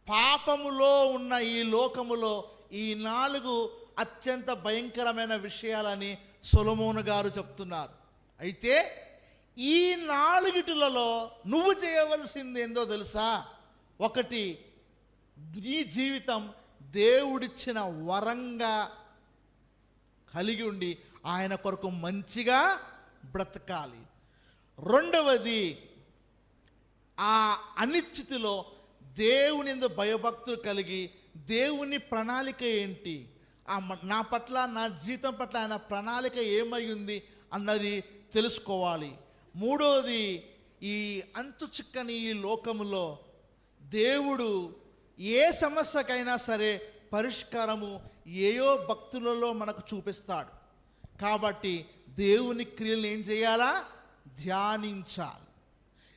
పాపములో ఉన్న ఈ లోకములో ఈ 4 అత్యంత భయంకరమైన విషయాలని సొలొమోను గారు చెప్తున్నారు. అయితే ఈ 4 నువ్వు చేయవలసింది ఏందో తెలుసా? ఒకటి, నీ జీవితం దేవుడిచ్చిన వరంగా కలిగి ఉండి ఆయన కొరకు మంచిగా బ్రతకాలి. రెండవది, ఆ అనిశ్చితిలో దేవుని యందు భయభక్తులు కలిగి, దేవుని ప్రణాళిక ఏంటి, నా పట్ల, నా జీవితం పట్ల ఆయన ప్రణాళిక ఏమై ఉంది అన్నది తెలుసుకోవాలి. మూడవది, ఈ అంతు చిక్కని ఈ లోకములో దేవుడు ఏ సమస్యకైనా సరే పరిష్కారము ఏయో భక్తులలో మనకు చూపిస్తాడు. కాబట్టి దేవుని క్రియలు ఏం చేయాలా? ధ్యానించాలి.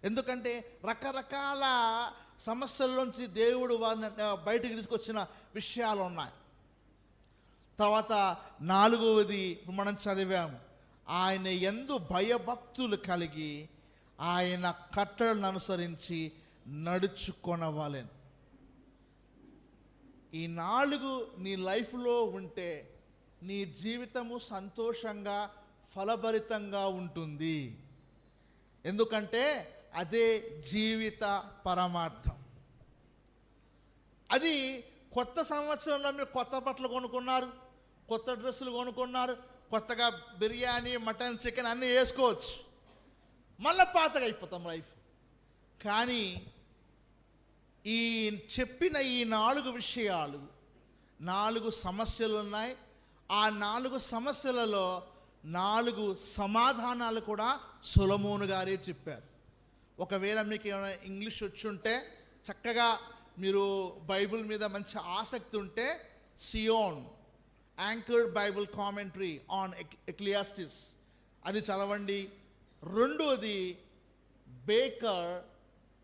ఎందుకంటే రకరకాల సమస్యల్లోంచి దేవుడు వారిని బయటికి తీసుకొచ్చిన విషయాలు ఉన్నాయి. తర్వాత 4వది మనం చదివాము, ఆయన యందు భయభక్తులు కలిగి ఆయన కట్టడలను అనుసరించి నడుచుకొనవలెను. ఈ 4 నీ లైఫ్లో ఉంటే నీ జీవితము సంతోషంగా, ఫలభరితంగా ఉంటుంది. ఎందుకంటే అదే జీవిత పరమార్థం. అది కొత్త సంవత్సరంలో మీరు కొత్త బట్టలు కొనుక్కున్నారు, కొత్త డ్రెస్సులు కొనుక్కున్నారు, కొత్తగా బిర్యానీ, మటన్, చికెన్ అన్నీ వేసుకోవచ్చు. మళ్ళీ పాతగా అయిపోతాం లైఫ్. కానీ ఈ చెప్పిన ఈ 4 విషయాలు, 4 సమస్యలు ఉన్నాయి. ఆ 4 సమస్యలలో 4 సమాధానాలు కూడా సొలొమోను గారే చెప్పారు. ఒకవేళ మీకు ఏమైనా ఇంగ్లీష్ వచ్చి ఉంటే, చక్కగా మీరు బైబిల్ మీద మంచి ఆసక్తి ఉంటే, Zion anchored Bible commentary on Ecclesiastes అది చదవండి. రెండోది Baker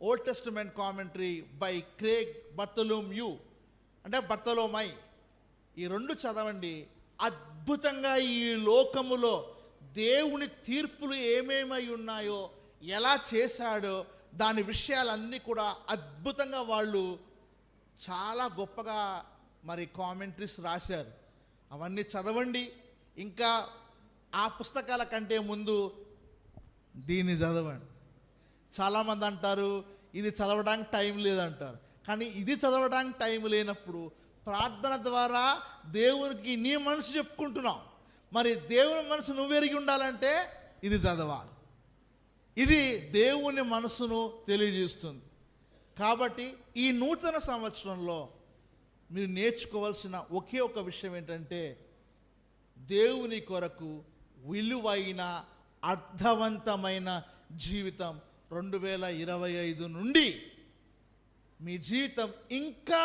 Old Testament commentary by Craig Bartholomew, అంటే బర్తలోమై. ఈ 2 చదవండి. అద్భుతంగా ఈ లోకములో దేవుని తీర్పులు ఏమేమై ఉన్నాయో, ఎలా చేశాడో దాని విషయాలన్నీ కూడా అద్భుతంగా వాళ్ళు చాలా గొప్పగా మరి కామెంటరీస్ రాశారు. అవన్నీ చదవండి. ఇంకా ఆ పుస్తకాల కంటే ముందు దీన్ని చదవండి. చాలామంది అంటారు ఇది చదవడానికి టైం లేదంటారు. కానీ ఇది చదవడానికి టైం లేనప్పుడు ప్రార్థన ద్వారా దేవునికి నీ మనసు చెప్పుకుంటున్నావు. మరి దేవుని మనసు నువ్వు ఎరిగి ఉండాలంటే ఇది చదవాలి. ఇది దేవుని మనసును తెలియజేస్తుంది. కాబట్టి ఈ నూతన సంవత్సరంలో మీరు నేర్చుకోవాల్సిన ఒకే ఒక విషయం ఏంటంటే, దేవుని కొరకు విలువైన అర్థవంతమైన జీవితం 2025 నుండి మీ జీవితం ఇంకా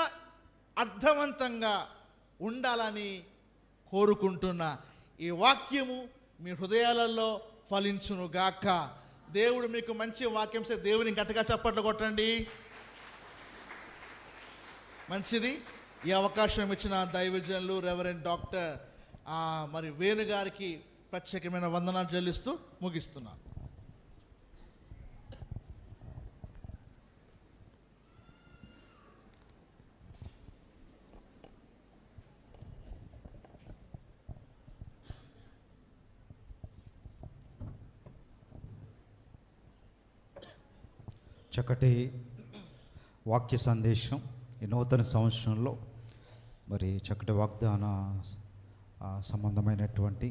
అర్థవంతంగా ఉండాలని కోరుకుంటున్నా. ఈ వాక్యము మీ హృదయాలలో ఫలించును గాక. దేవుడు మీకు మంచి వాక్యం సే దేవుని గట్టిగా చప్పట్లు కొట్టండి. మంచిది. ఈ అవకాశం ఇచ్చిన దైవజనులు రెవరెండ్ డాక్టర్ మరి వేణు గారికి ప్రత్యేకమైన వందనాలు చెల్లిస్తూ ముగిస్తున్నాను. చక్కటి వాక్య సందేశం ఈ నూతన సంవత్సరంలో మరి చక్కటి వాగ్దాన సంబంధమైనటువంటి